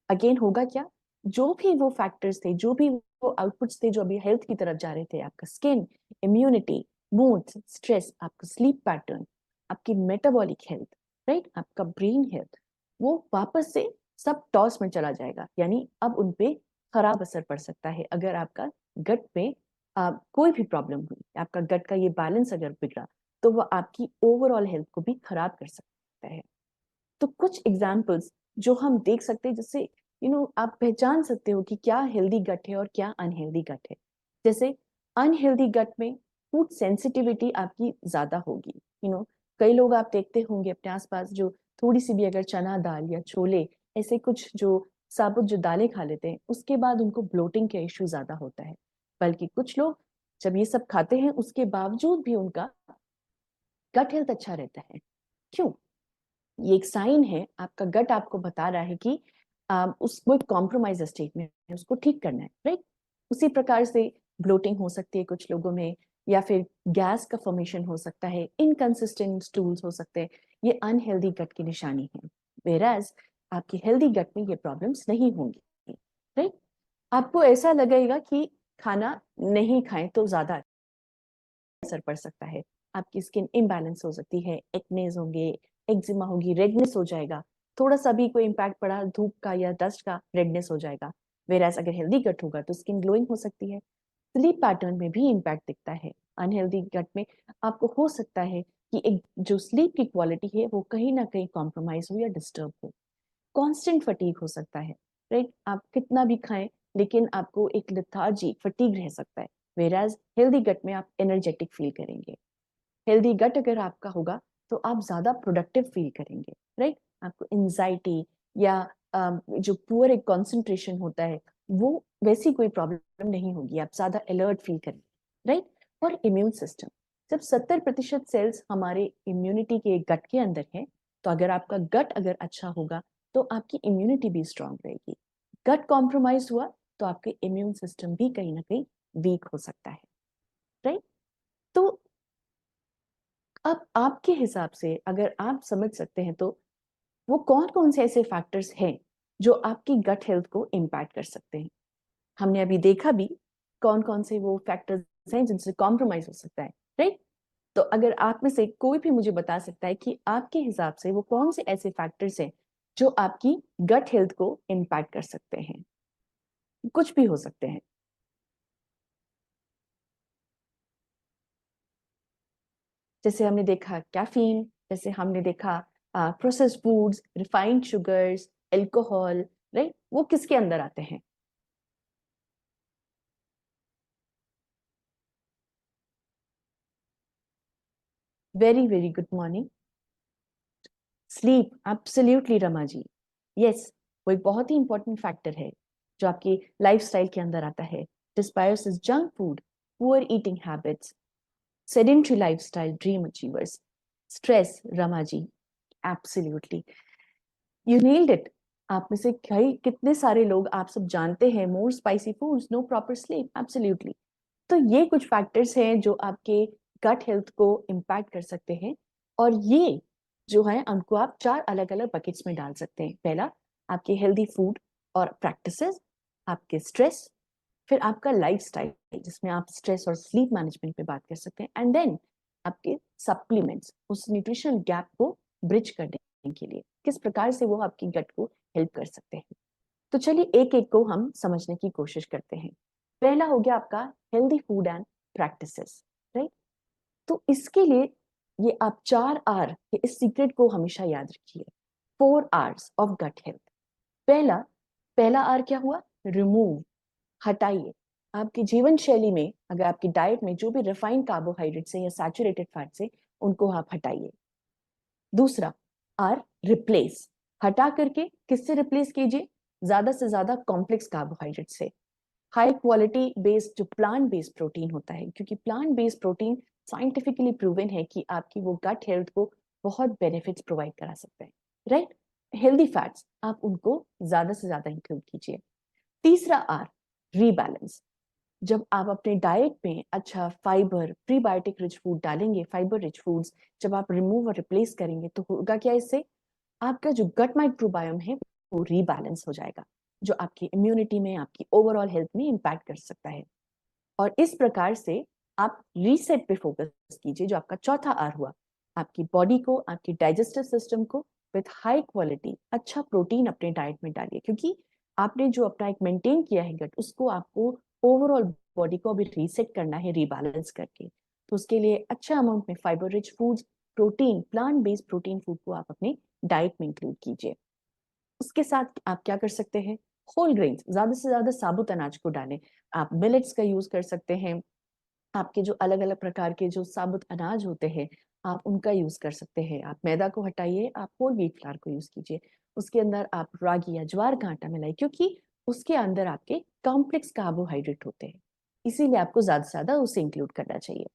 अगेन होगा क्या, जो भी वो फैक्टर्स थे, जो भी वो आउटपुट्स थे जो अभी हेल्थ की तरफ जा रहे थे, आपका स्किन, इम्यूनिटी, मूड, स्ट्रेस, आपका स्लीप पैटर्न, आपकी मेटाबॉलिक हेल्थ, राइट, आपका ब्रेन हेल्थ, वो वापस से सब टॉस में चला जाएगा, यानी अब उनपे खराब असर पड़ सकता है। अगर आपका गट में कोई भी प्रॉब्लम हुई, आपका गट का ये बैलेंस अगर बिगड़ा, तो वो आपकी ओवरऑल हेल्थ को भी खराब कर सकता है। तो कुछ एग्जाम्पल्स जो हम देख सकते हैं, जिससे आप पहचान सकते हो कि क्या हेल्दी गट है और क्या अनहेल्दी गट है। जैसे अनहेल्दी गट में फूड सेंसिटिविटी आपकी ज्यादा होगी। कई लोग आप देखते होंगे अपने आसपास जो थोड़ी सी भी अगर चना दाल या छोले, ऐसे कुछ जो साबुत जो दालें खा लेते हैं, उसके बाद उनको ब्लोटिंग का इश्यू ज्यादा होता है। बल्कि कुछ लोग जब ये सब खाते हैं उसके बावजूद भी उनका गट हेल्थ अच्छा रहता है। क्यों? ये एक साइन है, आपका गट आपको बता रहा है कि उसको एक कॉम्प्रोमाइज स्टेट में है, उसको ठीक करना है, राइट। उसी प्रकार से ब्लोटिंग हो सकती है कुछ लोगों में, या फिर गैस का फॉर्मेशन हो सकता है, इनकंसिस्टेंट स्टूल्स हो सकते हैं। ये अनहेल्दी गट की निशानी है, वेराज आपकी हेल्दी गट में ये प्रॉब्लम्स नहीं होंगी, राइट। आपको ऐसा लगेगा कि खाना नहीं खाएं तो ज्यादा असर पड़ सकता है, आपकी स्किन इम्बैलेंस हो सकती है, एक्नेज होंगे, एक्जिमा होगी, रेडनेस हो जाएगा, थोड़ा सा भी कोई इम्पैक्ट पड़ा धूप का या डस्ट का, रेडनेस हो जाएगा। वेराज अगर हेल्दी गट होगा तो स्किन ग्लोइंग हो सकती है। स्लीप पैटर्न में भी इम्पैक्ट दिखता है। अनहेल्दी गट में आपको हो सकता है कि एक जो स्लीप की क्वालिटी है वो कहीं ना कहीं कॉम्प्रोमाइज हो या डिस्टर्ब हो। कांस्टेंट फटीग हो सकता है, राइट। आप कितना भी खाएं लेकिन आपको एक लेथार्जी फटीग रह सकता है, वेराज हेल्दी गट में आप एनर्जेटिक फील करेंगे। हेल्दी गट अगर आपका होगा तो आप ज्यादा प्रोडक्टिव फील करेंगे, राइट। आपको एंजाइटी या जो पुअर एक कॉन्सेंट्रेशन होता है वो वैसी कोई प्रॉब्लम नहीं होगी, आप ज्यादा अलर्ट फील करेंगे, राइट। और इम्यून सिस्टम, जब 70% सेल्स हमारे इम्यूनिटी के गट के अंदर है, तो अगर आपका गट अगर अच्छा होगा तो आपकी इम्यूनिटी भी स्ट्रांग रहेगी। गट कॉम्प्रोमाइज हुआ तो आपके इम्यून सिस्टम भी कहीं ना कहीं वीक हो सकता है, राइट। तो अब आपके हिसाब से अगर आप समझ सकते हैं तो वो कौन कौन से ऐसे फैक्टर्स हैं जो आपकी गट हेल्थ को इम्पैक्ट कर सकते हैं। हमने अभी देखा भी कौन कौन से वो फैक्टर्स हैं जिनसे कॉम्प्रोमाइज हो सकता है, राइट। तो अगर आप में से कोई भी मुझे बता सकता है कि आपके हिसाब से वो कौन से ऐसे फैक्टर्स हैं जो आपकी गट हेल्थ को इम्पैक्ट कर सकते हैं, कुछ भी हो सकते हैं। जैसे हमने देखा कैफीन, जैसे हमने देखा processed foods, refined sugars, alcohol, right. वो किसके अंदर आते हैं? Very very good morning. Sleep, absolutely Rama ji, yes. वो एक बहुत ही इंपॉर्टेंट फैक्टर है जो आपकी लाइफस्टाइल के अंदर आता है। Dysbiosis, junk food, poor eating habits, sedentary lifestyle, dream achievers, stress, Rama ji, absolutely you nailed it. आप में से कई कितने सारे लोग आप सब जानते हैं, more spicy foods, no proper sleep, absolutely. तो ये कुछ फैक्टर्स हैं जो आपके गट हेल्थ को इम्पैक्ट कर सकते हैं, और ये जो है उनको आप 4 अलग अलग बकेट्स में डाल सकते हैं। पहला, आपके हेल्दी फूड और प्रैक्टिसेस, आपके स्ट्रेस, फिर आपका लाइफस्टाइल जिसमें आप स्ट्रेस और स्लीप मैनेजमेंट पे बात कर सकते हैं, एंड देन आपके सप्लीमेंट्स, उस न्यूट्रिशनल गैप को ब्रिज करने के लिए किस प्रकार से वो आपकी गट को हेल्प कर सकते हैं। तो चलिए एक एक को हम समझने की कोशिश करते हैं। पहला हो गया आपका healthy food and practices, right. तो इसके लिए ये आप 4R के इस सीक्रेट को हमेशा याद रखिए। 4 Rs ऑफ गट हेल्थ। पहला पहला आर क्या हुआ? रिमूव, हटाइए। आपकी जीवन शैली में अगर आपकी डाइट में जो भी रिफाइंड कार्बोहाइड्रेट्स है या सैचुरेटेड फैट्स है उनको आप हटाइए। दूसरा आर, रिप्लेस। हटा करके किससे रिप्लेस कीजिए? ज्यादा से ज्यादा कॉम्प्लेक्स कार्बोहाइड्रेट से, हाई क्वालिटी बेस्ड जो प्लांट बेस्ड प्रोटीन होता है, क्योंकि plant based protein scientifically proven है कि आपकी वो गट हेल्थ को बहुत बेनिफिट्स प्रोवाइड करा सकता है, राइट। हेल्दी फैट्स आप उनको ज्यादा से ज्यादा इंक्लूड कीजिए। तीसरा आर, रीबैलेंस। जब आप अपने डाइट में अच्छा फाइबर, प्रीबायोटिक रिच फूड डालेंगे, फाइबर रिच फूड्स जब आप रिमूव और रिप्लेस करेंगे तो होगा क्या? इससे आपका जो गट माइक्रोबायोम है वो रीबैलेंस हो जाएगा, जो आपकी इम्यूनिटी में, आपकी ओवरऑल हेल्थ में इम्पैक्ट कर सकता है। और इस प्रकार से आप रीसेट पे फोकस कीजिए, जो आपका चौथा आर हुआ। आपकी बॉडी को, आपकी डाइजेस्टिव सिस्टम को विथ हाई क्वालिटी अच्छा प्रोटीन अपने डाइट में डालिए, क्योंकि आपने जो अपना एक मेंटेन किया है गट, उसको आपको ओवरऑल बॉडी को अभी रीसेट करना है रीबैलेंस करके। तो उसके लिए अच्छा अमाउंट में fibre rich foods, protein, plant based protein food को आप अपने डाइट में इंक्लूड कीजिए। उसके साथ आप क्या कर सकते हैं? होल ग्रेन्स, ज्यादा से ज्यादा साबुत अनाज को डालें। आप मिलेट्स का यूज कर सकते हैं, आपके जो अलग अलग प्रकार के जो साबुत अनाज होते हैं आप उनका यूज कर सकते हैं। आप मैदा को हटाइए, आप होल व्हीट फ्लावर को यूज कीजिए। उसके अंदर आप रागी या ज्वार का आटा मिलाइए, क्योंकि उसके अंदर आपके कॉम्प्लेक्स कार्बोहाइड्रेट होते हैं, इसीलिए आपको ज्यादा से ज्यादा उसे इंक्लूड करना चाहिए।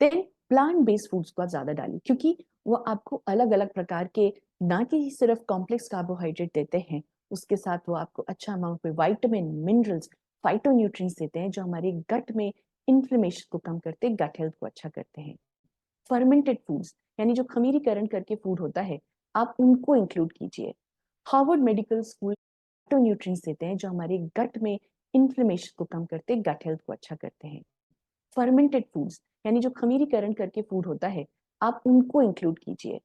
देन प्लांट बेस्ड फूड्स को आप ज्यादा डालिए, क्योंकि वो आपको अलग अलग प्रकार के ना कि सिर्फ कॉम्प्लेक्स कार्बोहाइड्रेट देते हैं, उसके साथ वो आपको अच्छा अमाउंट में विटामिन, मिनरल्स, फाइटोन्यूट्रिएंट्स देते हैं जो हमारे गट में इन्फ्लेमेशन को कम करते हैं, गट हेल्थ को अच्छा करते हैं। फर्मेंटेड फूड्स यानी जो खमीरीकरण करके फूड होता है, आप उनको इंक्लूड कीजिए। हार्वर्ड मेडिकल स्कूल फाइटोन्यूट्रिएंट्स देते हैं जो हमारे गट में इन्फ्लेमेशन को कम करते हैं, गट हेल्थ को अच्छा करते हैं। फर्मेंटेड फूड्स यानी जो खमीरीकरण करके फूड होता है, आप उनको इंक्लूड कीजिए।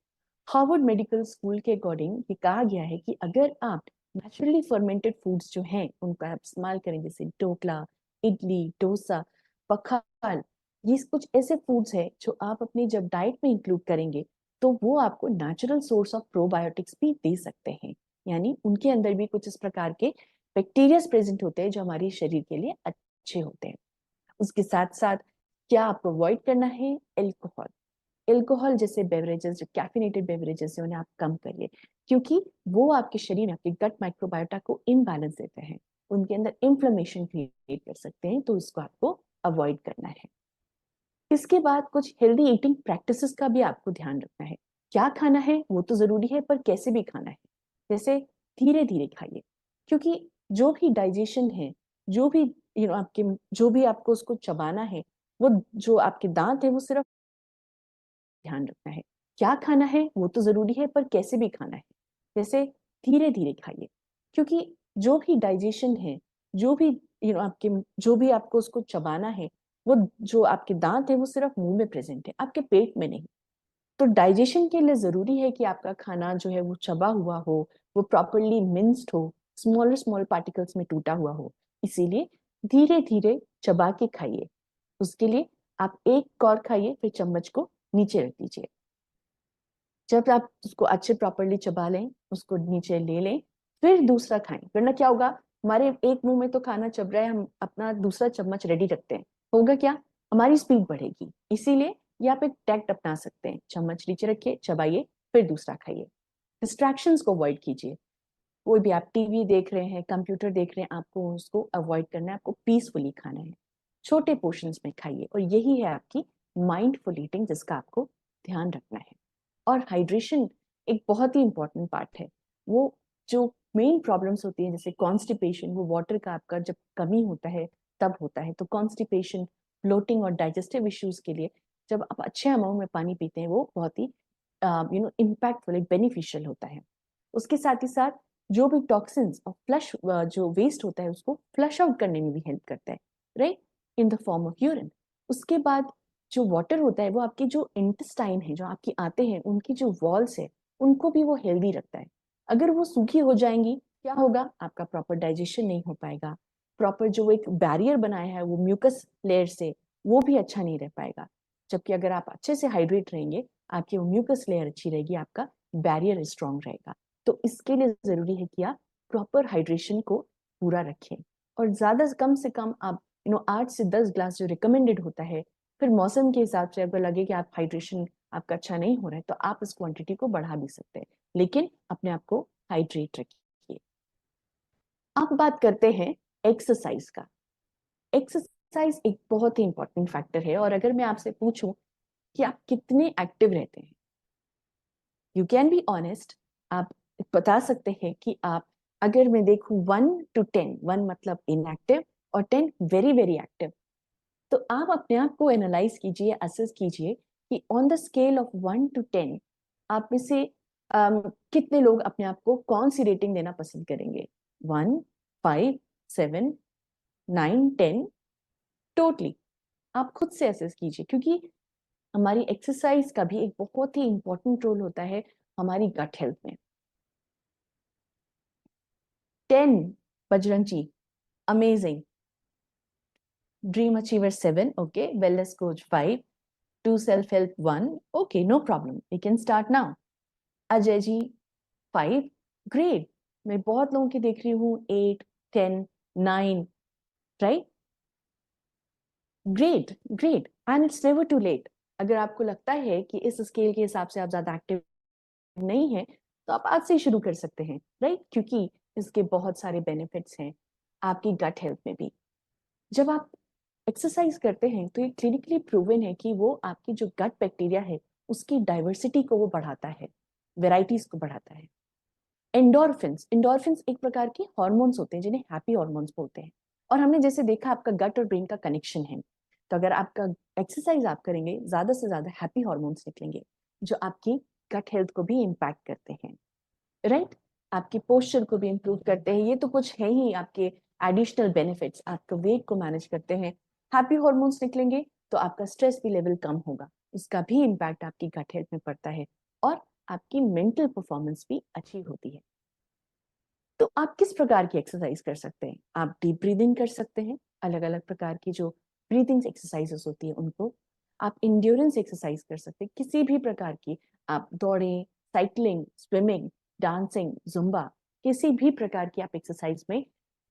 हार्वर्ड मेडिकल स्कूल के अकॉर्डिंग ये कहा गया है कि अगर आप नेचुरली फर्मेंटेड फूड्स जो हैं उनका आप इस्तेमाल करें, जैसे ढोकला, इडली, डोसा, पखाल, ये कुछ ऐसे फूड्स हैं जो आप अपनी जब डाइट में इंक्लूड करेंगे तो वो आपको नेचुरल सोर्स ऑफ प्रोबायोटिक्स भी दे सकते हैं। यानी उनके अंदर भी कुछ इस प्रकार के बैक्टीरियाज प्रेजेंट होते हैं जो हमारे शरीर के लिए अच्छे होते हैं। उसके साथ साथ क्या आपको अवॉइड करना है? एल्कोहल। एल्कोहल जैसे बेवरेजेस, जो कैफिनेटेड बेवरेजेस है, उन्हें आप कम करिए, क्योंकि वो आपके शरीर में, आपके गट माइक्रोबायोटा को इम्बैलेंस देते हैं, उनके अंदर इन्फ्लेमेशन क्रिएट कर सकते हैं, तो इसको आपको अवॉइड करना है। इसके बाद कुछ हेल्दी ईटिंग प्रैक्टिसेस का भी आपको ध्यान रखना है। क्या खाना है वो तो जरूरी है, पर कैसे भी खाना है। जैसे धीरे धीरे खाइए, क्योंकि जो भी डाइजेशन है, जो भी आपके, जो भी आपको उसको चबाना है, वो जो आपके दांत है वो सिर्फ ध्यान रखना है। क्या खाना है वो तो जरूरी है, पर कैसे भी खाना है। जैसे धीरे धीरे खाइए, क्योंकि जो भी डाइजेशन है, जो भी आपके, जो भी आपको उसको चबाना है, वो जो आपके दांत है वो सिर्फ मुंह में प्रेजेंट है, आपके पेट में नहीं। तो डाइजेशन के लिए जरूरी है कि आपका खाना जो है वो चबा हुआ हो, वो प्रॉपरली मिन्स्ड हो, स्मॉलर स्मॉल पार्टिकल्स में टूटा हुआ हो। इसीलिए धीरे धीरे चबा के खाइए। उसके लिए आप एक कौर खाइए, फिर चम्मच को नीचे रख दीजिए। जब आप उसको अच्छे प्रॉपरली चबा लें, उसको नीचे ले लें, फिर दूसरा खाएं। वरना क्या होगा, हमारे एक मुंह में तो खाना चब रहा है, हम अपना दूसरा चम्मच रेडी रखते हैं, होगा क्या, हमारी स्पीड बढ़ेगी। इसीलिए ये आप एक टैक्ट अपना सकते हैं, चम्मच नीचे रखिए, चबाइए, फिर दूसरा खाइए। डिस्ट्रैक्शंस को अवॉइड कीजिए। कोई भी आप टीवी देख रहे हैं, कंप्यूटर देख रहे हैं, आपको उसको अवॉइड करना है, आपको पीसफुली खाना है। छोटे पोर्शंस में खाइए, और यही है आपकी माइंडफुल ईटिंग, जिसका आपको ध्यान रखना है। और हाइड्रेशन एक बहुत ही इंपॉर्टेंट पार्ट है। वो जो मेन प्रॉब्लम्स होती हैं, जैसे कॉन्स्टिपेशन, वो वाटर का आपका जब कमी होता है तब होता है। तो कॉन्स्टिपेशन, ब्लोटिंग और डाइजेस्टिव इश्यूज के लिए जब आप अच्छे अमाउंट में पानी पीते हैं, वो बहुत ही इम्पैक्टफुल, बेनिफिशियल होता है। उसके साथ ही साथ जो भी टॉक्सिन्स और फ्लश, जो वेस्ट होता है, उसको फ्लश आउट करने में भी हेल्प करता है, right, in the form of urine. उसके बाद जो वाटर होता है, वो आपकी जो इंटेस्टाइन है, जो आपकी आते हैं, उनकी जो वॉल्स है, उनको भी वो हेल्दी रखता है। अगर वो सूखी हो जाएंगी, क्या होगा, आपका प्रॉपर डाइजेशन नहीं हो पाएगा। प्रॉपर जो एक बैरियर बनाया है वो म्यूकस लेयर से, वो भी अच्छा नहीं रह पाएगा। जबकि अगर आप अच्छे से हाइड्रेट रहेंगे, आपकी वो म्यूकस लेयर अच्छी रहेगी, आपका बैरियर स्ट्रांग रहेगा। तो इसके लिए जरूरी है कि आप प्रॉपर हाइड्रेशन को पूरा रखें। और ज्यादा कम से कम आप 8 से 10 ग्लास जो रिकमेंडेड होता है। फिर मौसम के हिसाब से अगर लगे कि आप हाइड्रेशन आपका अच्छा नहीं हो रहा है, तो आप इस क्वांटिटी को बढ़ा भी सकते हैं, लेकिन अपने आप को हाइड्रेट रखिए। अब बात करते हैं एक्सरसाइज का। एक्सरसाइज एक बहुत ही इंपॉर्टेंट फैक्टर है, और अगर मैं आपसे पूछूं कि आप कितने एक्टिव रहते हैं, यू कैन बी ऑनेस्ट, आप बता सकते हैं कि आप, अगर मैं देखूं 1 to 10, 1 मतलब इनएक्टिव और 10 वेरी वेरी एक्टिव, तो आप अपने आप को एनालाइज कीजिए, असेस कीजिए कि on the scale of 1 to 10 आप में से कितने लोग अपने आप को कौन सी रेटिंग देना पसंद करेंगे? 1, 5, 7, 9, 10? टोटली आप खुद से असेस कीजिए, क्योंकि हमारी एक्सरसाइज का भी एक बहुत ही इंपॉर्टेंट रोल होता है हमारी गट हेल्थ में। 10 Bajrang ji, amazing. Dream achiever 7, okay, wellness coach 5, 2 self help 1, okay, no problem, we can start now. Ajay ji 5, great। मैं बहुत लोगों की देख रही हूँ 8, 10, 9, right, great great, and it's never too late. अगर आपको लगता है कि इस स्केल के हिसाब से आप ज्यादा एक्टिव नहीं है, तो आप आज से ही शुरू कर सकते हैं, राइट, क्योंकि इसके बहुत सारे बेनिफिट्स हैं आपकी गट हेल्थ में भी। जब आप एक्सरसाइज करते हैं तो ये क्लिनिकली प्रूवन है कि वो आपकी जो गट बैक्टीरिया है, उसकी डाइवर्सिटी को वो बढ़ाता है। वेराइटीज को बढ़ाता है। एंडोर्फिन्स, एंडोर्फिन्स एक प्रकार के हॉर्मोन्स होते हैं जिन्हें हैप्पी हॉर्मोन्स बोलते हैं। और हमने जैसे देखा आपका गट और ब्रेन का कनेक्शन है, तो अगर आपका एक्सरसाइज आप करेंगे ज्यादा से ज्यादा हैप्पी हॉर्मोन्स निकलेंगे जो आपकी गट हेल्थ को भी इम्पैक्ट करते हैं, राइट? आपकी पोस्चर को भी इम्प्रूव करते हैं। ये तो कुछ है ही आपके एडिशनल बेनिफिट्स, आपका वेट को मैनेज करते हैं। हैप्पी हॉर्मोन्स निकलेंगे तो आपका स्ट्रेस भी लेवल कम होगा, इसका भी इम्पैक्ट आपकी गट हेल्थ में पड़ता है और आपकी मेंटल परफॉर्मेंस भी अच्छी होती है। तो आप किस प्रकार की एक्सरसाइज कर सकते हैं? आप डीप ब्रीदिंग कर सकते हैं, अलग अलग प्रकार की जो ब्रीदिंग एक्सरसाइजेस होती है उनको। आप इंड्योरेंस एक्सरसाइज कर सकते हैं, किसी भी प्रकार की। आप दौड़ें, साइकिलिंग, स्विमिंग, डांसिंग, जुम्बा, किसी भी प्रकार की आप एक्सरसाइज में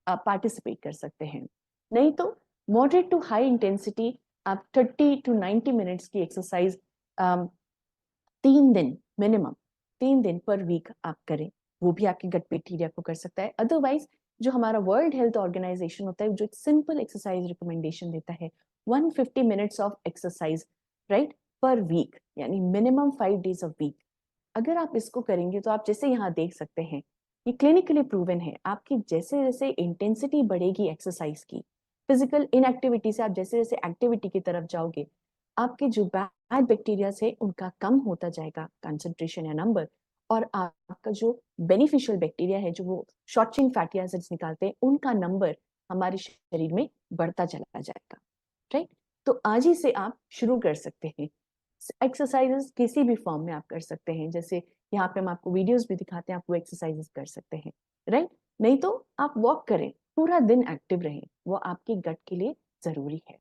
पार्टिसिपेट कर सकते हैं। नहीं तो मॉडरेट टू हाई इंटेंसिटी आप 30 to 90 मिनट्स की एक्सरसाइज 3 दिन मिनिमम, 3 दिन पर वीक आप करें, वो भी आपके गट बैक्टीरिया को कर सकता है। अदरवाइज जो हमारा वर्ल्ड हेल्थ ऑर्गेनाइजेशन होता है जो एक सिंपल एक्सरसाइज रिकमेंडेशन देता है 150 minutes of exercise, right, per week, यानी मिनिमम 5 days ऑफ वीक। अगर आप इसको करेंगे तो आप जैसे यहाँ देख सकते हैं, ये क्लिनिकली प्रूवन है, आपकी जैसे जैसे इंटेंसिटी बढ़ेगी एक्सरसाइज की, फिजिकल इनएक्टिविटी से आप जैसे जैसे एक्टिविटी की तरफ जाओगे, आपके जो बैड बैक्टीरिया है उनका कम होता जाएगा कंसंट्रेशन या नंबर, और आपका जो बेनिफिशियल बैक्टीरिया है जो वो शॉर्ट चेन फैटी एसिड्स निकालते हैं उनका नंबर हमारे शरीर में बढ़ता चला जाएगा, राइट? तो आज ही से आप शुरू कर सकते हैं। एक्सरसाइजेस किसी भी फॉर्म में आप कर सकते हैं, जैसे यहाँ पे हम आपको वीडियोस भी दिखाते हैं, आप वो एक्सरसाइजेस कर सकते हैं, राइट? नहीं तो आप वॉक करें, पूरा दिन एक्टिव रहें, वो आपके गट के लिए जरूरी है।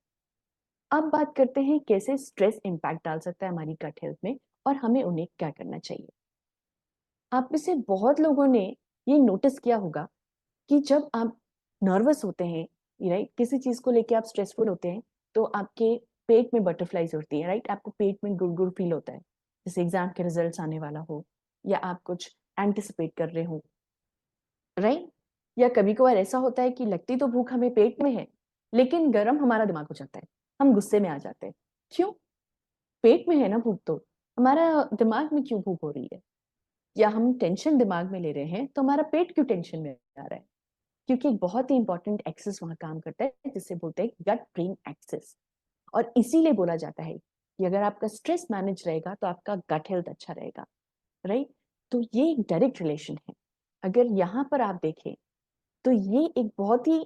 अब बात करते हैं कैसे स्ट्रेस इम्पैक्ट डाल सकता है हमारी गट हेल्थ में और हमें उन्हें क्या करना चाहिए। आप में से बहुत लोगों ने ये नोटिस किया होगा कि जब आप नर्वस होते हैं, राइट, किसी चीज को लेके आप स्ट्रेसफुल होते हैं, तो आपके पेट में बटरफ्लाइज उड़ती है, राइट, आपको पेट में गुड़ गुड़ फील होता है, जैसे एग्जाम के रिजल्ट्स आने वाला हो या आप कुछ एंटिसिपेट कर रहे हो, राइट? या कभी कभार ऐसा होता है कि लगती तो भूख हमें पेट में है, लेकिन गर्म हमारा दिमाग हो जाता है, हम गुस्से में आ जाते हैं। क्यों? पेट में है ना भूख, तो हमारा दिमाग में क्यों भूख हो रही है? या हम टेंशन दिमाग में ले रहे हैं तो हमारा पेट क्यों टेंशन में आ रहा है? क्योंकि एक बहुत ही इंपॉर्टेंट एक्सेस वहां काम करता है जिसे बोलते हैं गट ब्रेन एक्सेस। और इसीलिए बोला जाता है कि अगर आपका स्ट्रेस मैनेज रहेगा तो आपका गट हेल्थ अच्छा रहेगा, राइट? तो ये एक डायरेक्ट रिलेशन है। अगर यहाँ पर आप देखें तो ये एक बहुत ही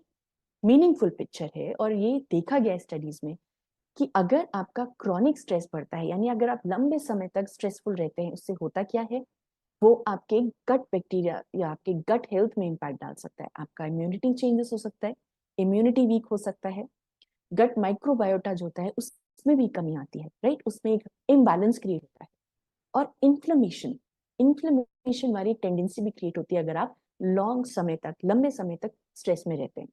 मीनिंगफुल पिक्चर है और ये देखा गया स्टडीज में कि अगर आपका क्रॉनिक स्ट्रेस बढ़ता है, यानी अगर आप लंबे समय तक स्ट्रेसफुल रहते हैं, उससे होता क्या है, वो आपके गट बैक्टीरिया या आपके गट हेल्थ में इम्पैक्ट डाल सकता है। आपका इम्यूनिटी चेंजेस हो सकता है, इम्यूनिटी वीक हो सकता है, गट माइक्रोबायोटा जो होता है उसमें भी कमी आती है, राइट, उसमें एक इम्बैलेंस क्रिएट होता है, और इन्फ्लेमेशन, इन्फ्लेमेशन वाली टेंडेंसी भी क्रिएट होती है अगर आप लॉन्ग समय तक, लंबे समय तक स्ट्रेस में रहते हैं।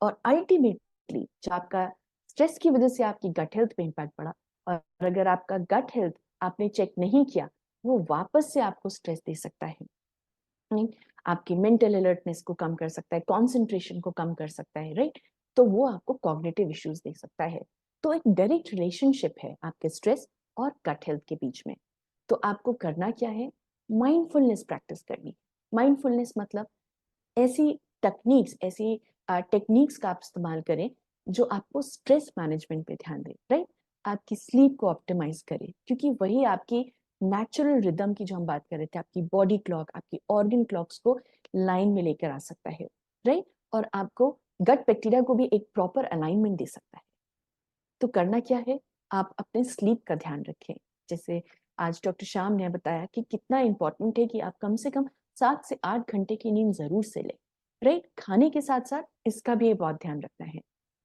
और अल्टीमेटली जब आपका स्ट्रेस की वजह से आपकी गट हेल्थ पे इम्पैक्ट पड़ा, और अगर आपका गट हेल्थ आपने चेक नहीं किया, वो वापस से आपको स्ट्रेस दे सकता है, आपकी मेंटल अलर्टनेस को कम कर सकता है, कॉन्सेंट्रेशन को कम कर सकता है, राइट? तो वो आपको कॉग्निटिव इश्यूज दे सकता है। तो एक डायरेक्ट रिलेशनशिप है आपके स्ट्रेस और गट हेल्थ के बीच में। तो आपको करना क्या है, माइंडफुलनेस प्रैक्टिस करनी। माइंडफुलनेस मतलब ऐसी टेक्निक्स, ऐसी टेक्निक्स का आप इस्तेमाल करें जो आपको स्ट्रेस मैनेजमेंट पे ध्यान दे, राइट? आपकी स्लीप को ऑप्टिमाइज करे, क्योंकि वही आपकी नेचुरल रिदम की जो हम बात कर रहे थे, आपकी बॉडी क्लॉक, आपकी ऑर्गन क्लॉक्स को लाइन में लेकर आ सकता है, राइट? और आपको गट बैक्टीरिया को भी एक प्रॉपर अलाइनमेंट दे सकता है। तो करना क्या है, आप अपने स्लीप का ध्यान रखें। जैसे आज डॉक्टर श्याम ने बताया कि कितना इंपॉर्टेंट है कि आप कम से कम 7 से 8 घंटे की नींद जरूर से लें, राइट? खाने के साथ साथ इसका भी बहुत ध्यान रखना है।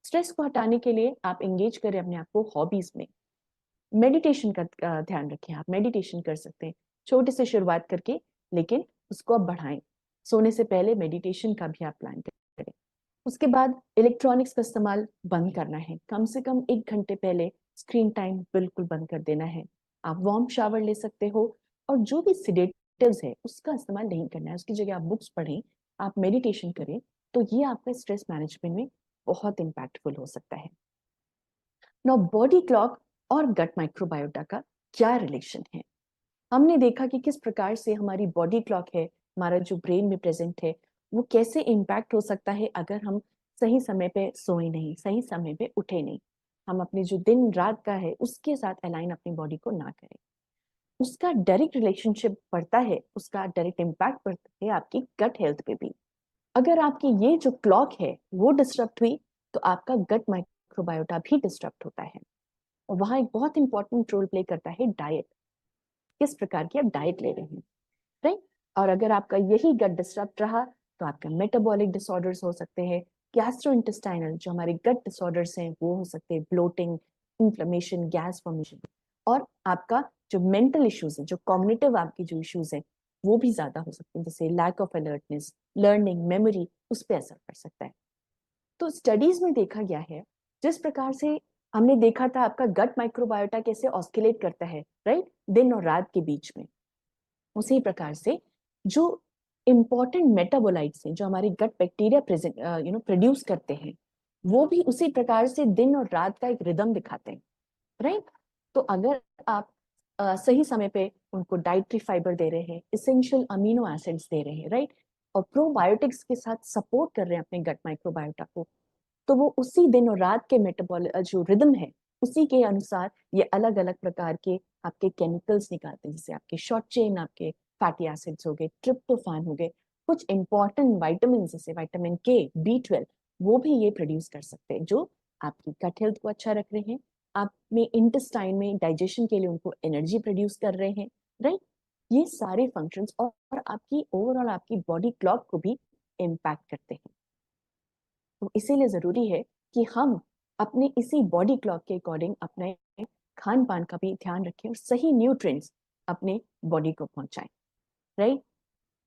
स्ट्रेस को हटाने के लिए आप एंगेज करें अपने आप को हॉबीज में। मेडिटेशन का ध्यान रखें, आप मेडिटेशन कर सकते हैं, छोटे से शुरुआत करके, लेकिन उसको आप बढ़ाएं। सोने से पहले मेडिटेशन का भी आप प्लान करें। उसके बाद इलेक्ट्रॉनिक्स का इस्तेमाल बंद करना है, कम से कम 1 घंटे पहले स्क्रीन टाइम बिल्कुल बंद कर देना है। आप वार्म शावर ले सकते हो, और जो भी सिडेटिव्स है उसका इस्तेमाल नहीं करना है, उसकी जगह आप बुक्स पढ़ें, आप मेडिटेशन करें, तो ये आपका स्ट्रेस मैनेजमेंट में बहुत इम्पैक्टफुल हो सकता है। नाउ बॉडी क्लॉक और गट माइक्रोबायोटा का क्या रिलेशन है? हमने देखा कि किस प्रकार से हमारी बॉडी क्लॉक है, हमारा जो ब्रेन में प्रेजेंट है, वो कैसे इम्पैक्ट हो सकता है अगर हम सही समय पे सोए नहीं, सही समय पे उठे नहीं, हम अपने जो दिन रात का है उसके साथ अलाइन अपनी बॉडी को ना करें। उसका डायरेक्ट रिलेशनशिप पड़ता है, उसका डायरेक्ट इम्पैक्ट पड़ता है आपकी गट हेल्थ पे भी। अगर आपकी ये जो क्लॉक है वो डिस्टर्ब हुई तो आपका गट माइक्रोबायोटा भी डिस्टर्ब होता है। और वहाँ एक बहुत इंपॉर्टेंट रोल प्ले करता है डाइट, किस प्रकार की आप डाइट ले रहे हैं, राइट। और अगर आपका यही गट डिस्टर्ब रहा तो आपका मेटाबॉलिक डिसऑर्डर्स हो सकते हैं, गैस्ट्रोइंटेस्टाइनल जो हमारे गट डिसऑर्डर्स हैं वो हो सकते हैं, ब्लोटिंग, इन्फ्लेमेशन, गैस फॉर्मेशन। और आपका जो मेंटल इश्यूज है, जो कॉग्निटिव आपकी जो इश्यूज है वो भी ज्यादा हो सकते हैं, जैसे lack of alertness, learning, memory, उस पर असर पड़ सकता है। तो स्टडीज में देखा गया है, जिस प्रकार से हमने देखा था आपका गट माइक्रोबायोटा कैसे ऑस्किलेट करता है, राइट, दिन और रात के बीच में, उसी प्रकार से जो इम्पोर्टेंट मेटाबोलाइट्स हैं जो हमारे गट बैक्टीरिया प्रेजेंट प्रोड्यूस करते हैं, वो भी उसी प्रकार से दिन और रात का एक रिदम दिखाते हैं, राइट। तो अगर आप सही समय पे उनको डाइटरी फाइबर दे रहे हैं, इसेंशियल अमीनो एसिड्स दे रहे हैं, राइट, और प्रोबायोटिक्स के साथ सपोर्ट कर रहे हैं अपने गट माइक्रोबायोटा को, तो वो उसी दिन और रात के मेटाबॉल जो रिदम है उसी के अनुसार ये अलग अलग प्रकार के आपके केमिकल्स निकालते हैं, जैसे आपके शॉर्ट चेन आपके फैटी एसिड्स हो गए, ट्रिप्टोफैन हो गए, कुछ इंपॉर्टेंट विटामिन जैसे विटामिन के, B12, वो भी ये प्रोड्यूस कर सकते हैं, जो आपकी गट हेल्थ को अच्छा रख रहे हैं, आप में इंटेस्टाइन में डाइजेशन के लिए उनको एनर्जी प्रोड्यूस कर रहे हैं, राइट। ये सारे फंक्शंस और आपकी ओवरऑल आपकी बॉडी क्लॉक को भी इम्पैक्ट करते हैं। तो इसीलिए जरूरी है कि हम अपने इसी बॉडी क्लॉक के अकॉर्डिंग अपने खान पान का भी ध्यान रखें और सही न्यूट्रिएंट्स अपने बॉडी को पहुंचाएं, राइट।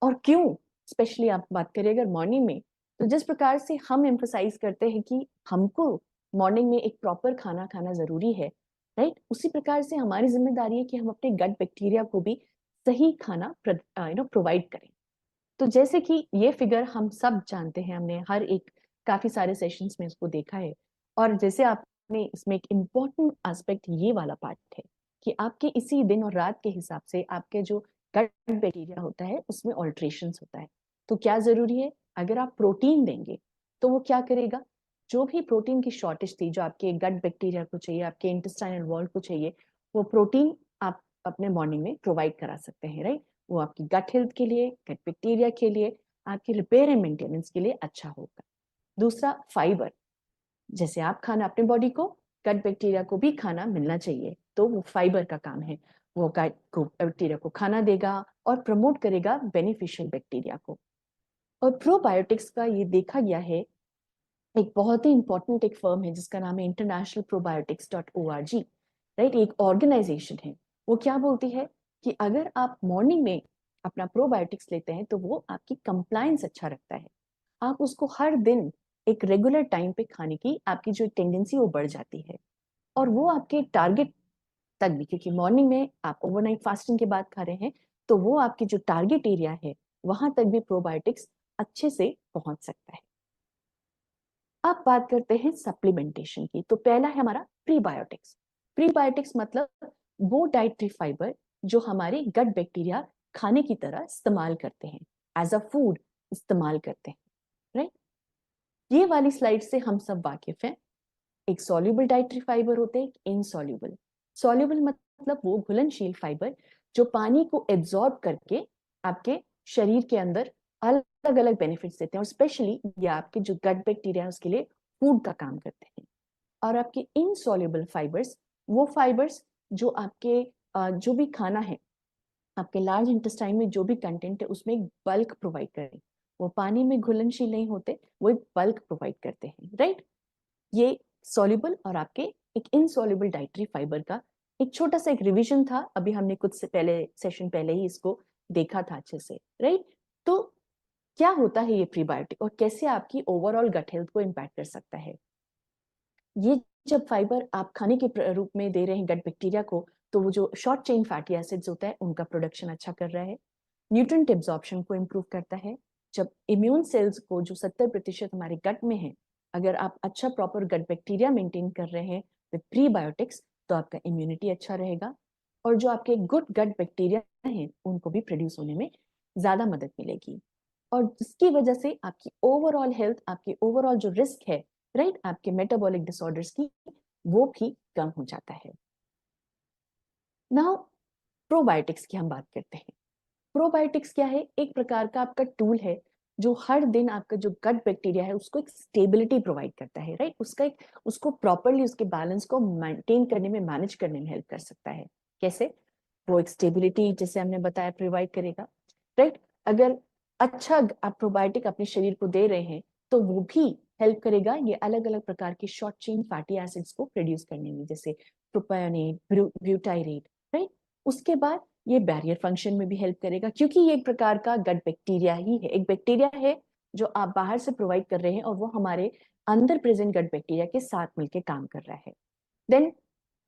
और क्यों स्पेशली आप बात करिए अगर मॉर्निंग में, तो जिस प्रकार से हम एम्फोसाइज करते हैं कि हमको मॉर्निंग में एक प्रॉपर खाना खाना जरूरी है, राइट, उसी प्रकार से हमारी जिम्मेदारी है कि हम अपने गट बैक्टीरिया को भी सही खाना प्रोवाइड करें। तो जैसे कि ये फिगर हम सब जानते हैं, हमने हर एक काफी सारे सेशंस में इसको देखा है, और जैसे आपने इसमें एक इम्पोर्टेंट एस्पेक्ट ये वाला पार्ट है कि आपके इसी दिन और रात के हिसाब से आपके जो गट बैक्टीरिया होता है उसमें ऑल्ट्रेशन होता है। तो क्या जरूरी है, अगर आप प्रोटीन देंगे तो वो क्या करेगा, जो भी प्रोटीन की शॉर्टेज थी, जो आपके गट बैक्टीरिया को चाहिए, आपके इंटेस्टाइनल वॉल को चाहिए, वो प्रोटीन आप अपने मॉर्निंग में प्रोवाइड करा सकते हैं, राइट। वो आपकी गट हेल्थ के लिए, गट बैक्टीरिया के लिए, आपकी रिपेयर एंड मेंटेनेंस के लिए अच्छा होगा। दूसरा, फाइबर, जैसे आप खाना अपने बॉडी को, गट बैक्टीरिया को भी खाना मिलना चाहिए, तो वो फाइबर का काम है, वो गट को बैक्टीरिया को खाना देगा और प्रमोट करेगा बेनिफिशियल बैक्टीरिया को। और प्रोबायोटिक्स का ये देखा गया है, एक बहुत ही इंपॉर्टेंट एक फर्म है जिसका नाम है इंटरनेशनल probiotics.org, राइट, एक ऑर्गेनाइजेशन है। वो क्या बोलती है कि अगर आप मॉर्निंग में अपना प्रोबायोटिक्स लेते हैं तो वो आपकी कंप्लायंस अच्छा रखता है, आप उसको हर दिन एक रेगुलर टाइम पे खाने की आपकी जो टेंडेंसी वो बढ़ जाती है, और वो आपके टारगेट तक भी, क्योंकि मॉर्निंग में आप ओवरनाइट फास्टिंग के बाद खा रहे हैं, तो वो आपकी जो टारगेट एरिया है वहां तक भी प्रोबायोटिक्स अच्छे से पहुंच सकता है। अब बात करते हैं सप्लीमेंटेशन की। तो पहला है हमारा प्रीबायोटिक्स। प्रीबायोटिक्स मतलब वो डाइटरी फाइबर जो हमारे गट बैक्टीरिया खाने की तरह इस्तेमाल करते हैं, एज अ फूड इस्तेमाल करते हैं, राइट। ये वाली स्लाइड से हम सब वाकिफ हैं। एक सॉल्युबल डाइटरी फाइबर होते हैं, इनसॉल्युबल। सॉल्युबल मतलब वो घुलनशील फाइबर जो पानी को एब्जॉर्ब करके आपके शरीर के अंदर अलग अलग बेनिफिट्स देते हैं, और स्पेशली ये आपके जो गट बैक्टीरिया है उसके लिए फूड का काम करते हैं। और आपके इनसॉल्युबल फाइबर्स, वो फाइबर्स जो आपके जो भी खाना है, आपके लार्ज इंटेस्टाइन में जो भी कंटेंट है उसमें एक बल्क प्रोवाइड करें, वो पानी में घुलनशील नहीं होते, वो एक बल्क प्रोवाइड करते हैं, राइट। ये सॉल्युबल और आपके एक इनसॉल्युबल डाइटरी फाइबर का एक छोटा सा एक रिवीजन था, अभी हमने कुछ से पहले सेशन पहले ही इसको देखा था अच्छे से, राइट। तो क्या होता है ये प्रीबायोटिक और कैसे आपकी ओवरऑल गट हेल्थ को इम्पैक्ट कर सकता है। ये जब फाइबर आप खाने के रूप में दे रहे हैं गट बैक्टीरिया को, तो वो जो शॉर्ट चेन फैटी एसिड्स होता है उनका प्रोडक्शन अच्छा कर रहा है, न्यूट्रिएंट एब्जॉर्प्शन को इम्प्रूव करता है। जब इम्यून सेल्स को जो 70% हमारे गट में है, अगर आप अच्छा प्रॉपर गट बैक्टीरिया मेंटेन कर रहे हैं विद प्रीबायोटिक्स, तो आपका इम्यूनिटी अच्छा रहेगा। और जो आपके गुड गट बैक्टीरिया हैं उनको भी प्रोड्यूस होने में ज्यादा मदद मिलेगी, और इसकी वजह से आपकी ओवरऑल हेल्थ, आपकी ओवरऑल जो रिस्क है राइट आपके मेटाबॉलिक डिसऑर्डर्स की, वो भी कम हो जाता है। नाउ प्रोबायोटिक्स की हम बात करते हैं। प्रोबायोटिक्स क्या है? एक प्रकार का आपका टूल है जो हर दिन आपका जो गट बैक्टीरिया है उसको एक स्टेबिलिटी प्रोवाइड करता है, राइट? उसको प्रॉपरली उसके बैलेंस को मेंटेन करने में, मैनेज करने में हेल्प कर सकता है। कैसे? वो एक स्टेबिलिटी जैसे हमने बताया प्रोवाइड करेगा, राइट? अगर अच्छा आप प्रोबायोटिक अपने शरीर को दे रहे हैं तो वो भी हेल्प करेगा ये अलग अलग प्रकार के शॉर्ट चेन फैटी एसिड्स को प्रोड्यूस करने में, जैसे प्रोपायोनेट, ब्यूटाइरेट, राइट? उसके बाद ये बैरियर फंक्शन में भी हेल्प करेगा, क्योंकि ये एक प्रकार का गट बैक्टीरिया ही है, एक बैक्टीरिया है जो आप बाहर से प्रोवाइड कर रहे हैं और वो हमारे अंदर प्रेजेंट गट बैक्टीरिया के साथ मिलकर काम कर रहा है। देन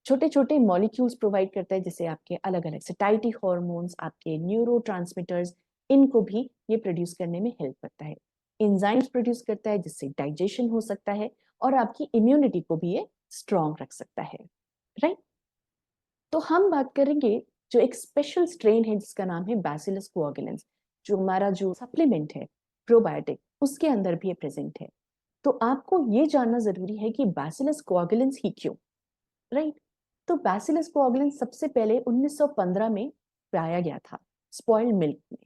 छोटे छोटे मॉलिक्यूल्स प्रोवाइड करता है, जैसे आपके अलग अलग सैटिस्फाइड हार्मोन्स, आपके न्यूरोट्रांसमीटर्स, इनको भी ये प्रोड्यूस करने में हेल्प करता है। एंजाइम्स प्रोड्यूस करता है जिससे डाइजेशन हो सकता है और आपकी इम्यूनिटी को भी ये स्ट्रॉन्ग रख सकता है, राइट? तो हम बात करेंगे जो एक स्पेशल स्ट्रेन है जिसका नाम है बैसिलस कोआगुलेंस, जो हमारा जो सप्लीमेंट है प्रोबायोटिक उसके अंदर भी प्रेजेंट है। तो आपको ये जानना जरूरी है कि बैसिलस कोआगुलेंस ही क्यों, राइट? तो बैसिलस कोआगुलेंस सबसे पहले 1915 में पाया गया था स्पॉइल्ड मिल्क में।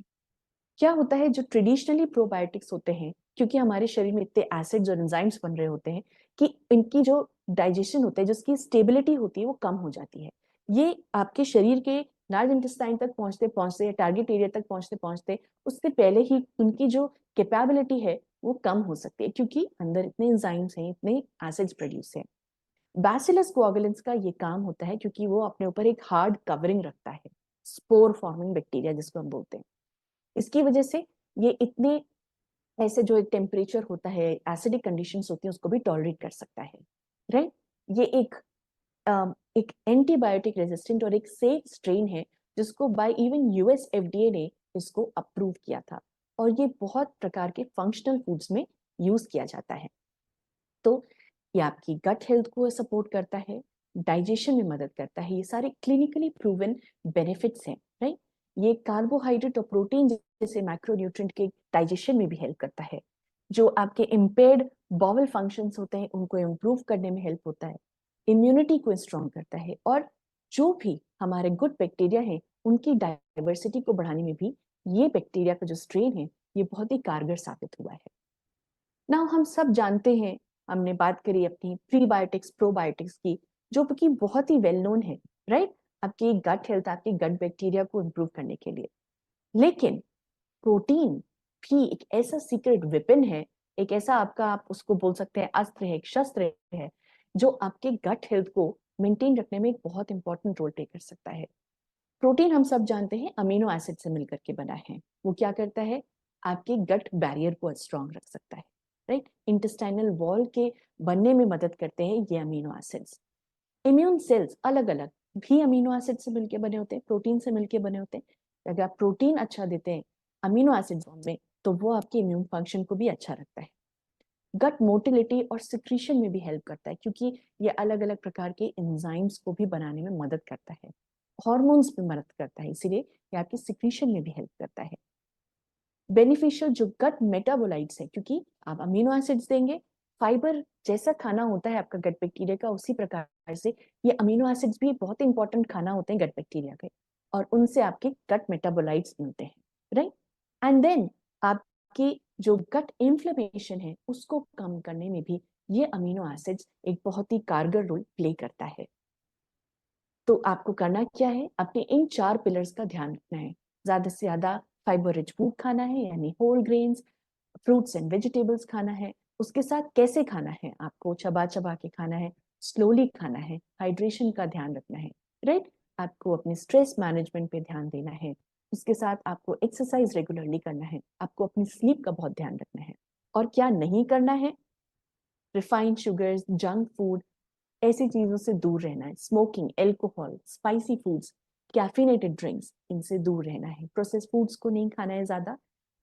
क्या होता है, जो ट्रेडिशनली प्रोबायोटिक्स होते हैं, क्योंकि हमारे शरीर में इतने एसिड्स और एंजाइम्स बन रहे होते हैं कि इनकी जो डाइजेशन होता है, जिसकी स्टेबिलिटी होती है, वो कम हो जाती है। ये आपके शरीर के लार्ज इंटेस्टाइन तक पहुंचते पहुंचते या टारगेट एरिया तक पहुंचते पहुंचते उससे पहले ही उनकी जो कैपेबिलिटी है वो कम हो सकती है, क्योंकि अंदर इतने एंजाइम्स हैं, इतने एसिड्स प्रोड्यूस हैं। बैसिलस कोआगुलेंस का ये काम होता है क्योंकि वो अपने ऊपर एक हार्ड कवरिंग रखता है, स्पोर फॉर्मिंग बैक्टीरिया जिसको हम बोलते हैं। इसकी वजह से ये इतने ऐसे जो एक टेम्परेचर होता है, एसिडिक कंडीशंस होती हैं, उसको भी टॉलरेट कर सकता है, राइट? ये एक एंटीबायोटिक रेजिस्टेंट और एक सेफ स्ट्रेन है जिसको बाय इवन यूएस एफडीए ने इसको अप्रूव किया था, और ये बहुत प्रकार के फंक्शनल फूड्स में यूज किया जाता है। तो ये आपकी गट हेल्थ को सपोर्ट करता है, डाइजेशन में मदद करता है, ये सारे क्लिनिकली प्रूवन बेनिफिट्स हैं, राइट? ये कार्बोहाइड्रेट और प्रोटीन जैसे मैक्रोन्यूट्रिएंट के डाइजेशन में भी हेल्प करता है। जो आपके इम्पेयर्ड बॉवल फंक्शंस होते हैं उनको इम्प्रूव करने में हेल्प होता है, इम्यूनिटी को स्ट्रॉन्ग करता है, और जो भी हमारे गुड बैक्टीरिया हैं उनकी डाइवर्सिटी को बढ़ाने में भी ये बैक्टीरिया का जो स्ट्रेन है ये बहुत ही कारगर साबित हुआ है। ना हम सब जानते हैं, हमने बात करी अपनी प्रीबायोटिक्स प्रोबायोटिक्स की, जो कि बहुत ही वेल नोन है, राइट? आपकी गट हेल्थ, आपकी गट बैक्टीरिया को इम्प्रूव करने के लिए। लेकिन प्रोटीन भी एक ऐसा सीक्रेट वेपन है, एक ऐसा आपका, आप उसको बोल सकते हैं अस्त्र है, एक शस्त्र है, जो आपके गट हेल्थ को मेंटेन रखने में एक बहुत इंपॉर्टेंट रोल प्ले कर सकता है। प्रोटीन हम सब जानते हैं अमीनो एसिड से मिलकर के बना है। वो क्या करता है, आपके गट बैरियर को स्ट्रॉन्ग रख सकता है, राइट? इंटेस्टाइनल वॉल के बनने में मदद करते हैं ये अमीनो एसिड्स। इम्यून सेल्स अलग अलग भी अमीनो एसिड से मिलकर बने होते हैं, प्रोटीन से मिलकर बने होते हैं। अगर आप प्रोटीन अच्छा देते हैं अमीनो एसिड फॉर्म में तो वो आपके इम्यून फंक्शन को भी अच्छा रखता है। गट मोटिलिटी और सिक्रीशन में भी हेल्प करता है, क्योंकि ये अलग अलग प्रकार के एंजाइम्स को भी बनाने में मदद करता है, हॉर्मोन्स में मदद करता है, इसीलिए ये आपकी सिक्रीशन में भी हेल्प करता है। बेनिफिशियल जो गट मेटाबोलाइट्स है, क्योंकि आप अमीनो एसिड्स देंगे, फाइबर जैसा खाना होता है आपका गट बैक्टीरिया का, उसी प्रकार से ये अमीनो एसिड्स भी बहुत इंपॉर्टेंट खाना होते हैं गट बैक्टीरिया के, और उनसे आपके गट मेटाबोलाइट्स मिलते हैं, राइट? एंड देन आपकी जो गट इन्फ्लेमेशन है उसको कम करने में भी ये अमीनो एसिड्स एक बहुत ही कारगर रोल प्ले करता है। तो आपको करना क्या है, अपने इन 4 पिलर्स का ध्यान रखना है। ज्यादा से ज्यादा फाइबर रिच फूड खाना है, यानी whole grains, fruits and vegetables खाना है। उसके साथ कैसे खाना है, आपको चबा चबा के खाना है, स्लोली खाना है, हाइड्रेशन का ध्यान रखना है, राइट? आपको अपने स्ट्रेस मैनेजमेंट पे ध्यान देना है। उसके साथ आपको एक्सरसाइज रेगुलरली करना है, आपको अपनी स्लीप का बहुत ध्यान रखना है। और क्या नहीं करना है, रिफाइंड शुगर्स, जंक फूड, ऐसी चीजों से दूर रहना है। Smoking, alcohol, spicy foods, caffeinated drinks, इनसे दूर रहना है। प्रोसेस फूड्स को नहीं खाना है ज्यादा।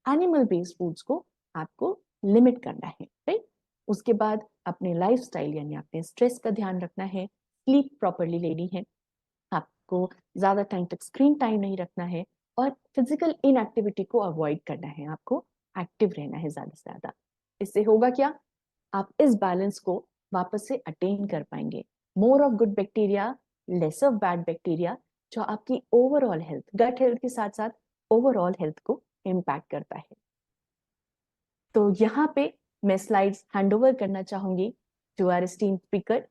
एनिमल बेस्ड फूड्स को आपको लिमिट करना है, राइट? उसके बाद अपने लाइफस्टाइल यानी अपने स्ट्रेस का ध्यान रखना है, स्लीप प्रॉपरली लेनी है, आप आपको ज्यादा टाइम तक स्क्रीन टाइम नहीं रखना है और फिजिकल इनएक्टिविटी को अवॉइड करना है, आपको एक्टिव रहना है ज्यादा से ज्यादा। इससे होगा क्या, आप इस बैलेंस को वापस से अटेन कर पाएंगे। More of good bacteria, less of bad bacteria, जो आपकी ओवरऑल हेल्थ, गट हेल्थ के साथ साथ ओवरऑल हेल्थ को इम्पैक्ट करता है। तो यहाँ पे मैं स्लाइड्स हैंड ओवर करना चाहूंगी to our esteemed speaker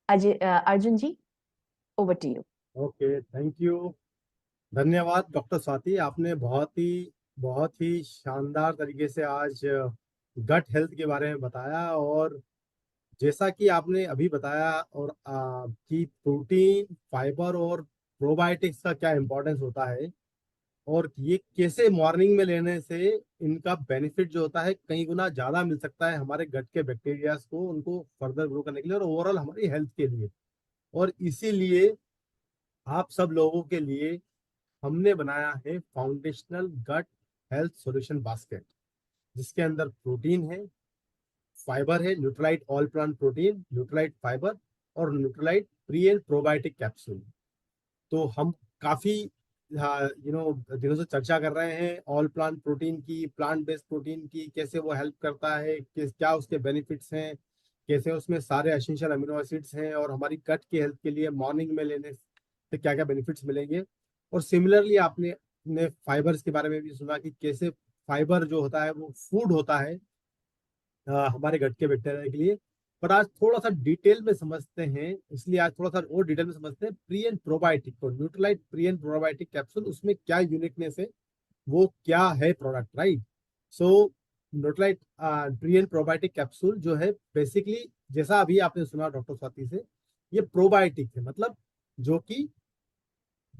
Arjun ji, over to you. Okay, thank you. धन्यवाद डॉक्टर स्वाति, आपने बहुत ही शानदार तरीके से आज गट हेल्थ के बारे में बताया। और जैसा कि आपने अभी बताया और कि प्रोटीन, फाइबर और प्रोबायोटिक्स का क्या इंपॉर्टेंस होता है और ये कैसे मॉर्निंग में लेने से इनका बेनिफिट जो होता है कई गुना ज़्यादा मिल सकता है हमारे गट के बैक्टीरियाज को, उनको फर्दर ग्रो करने के लिए और ओवरऑल हमारी हेल्थ के लिए। और इसीलिए आप सब लोगों के लिए हमने बनाया है foundational gut health solution basket, जिसके अंदर प्रोटीन है, फाइबर है, Nutrilite all plant protein, Nutrilite fibre और Nutrilite pre and probiotic capsule. तो हम काफी दिनों से चर्चा कर रहे हैं ऑल प्लांट प्रोटीन की, प्लांट बेस्ड प्रोटीन की, कैसे वो हेल्प करता है, क्या उसके बेनिफिट्स हैं, कैसे उसमें सारे एसेंशियल अमीनो एसिड्स हैं और हमारी गट की हेल्थ के लिए मॉर्निंग में लेने से क्या क्या बेनिफिट्स मिलेंगे। और सिमिलरली आपने ने फाइबर्स के बारे में भी सुना कि कैसे फाइबर जो होता है वो फूड होता है हमारे गट के बैक्टीरिया के लिए। पर आज थोड़ा सा डिटेल में समझते हैं, इसलिए आज थोड़ा सा और डिटेल में समझते हैं प्री एंड प्रोबायोटिक को, Nutrilite pre and probiotic capsule, उसमें क्या यूनिकनेस है, वो क्या है product, right. So Nutrilite pre and probiotic capsule जो है बेसिकली, जैसा अभी आपने सुना डॉक्टर स्वाति से, ये प्रोबायोटिक है, मतलब जो कि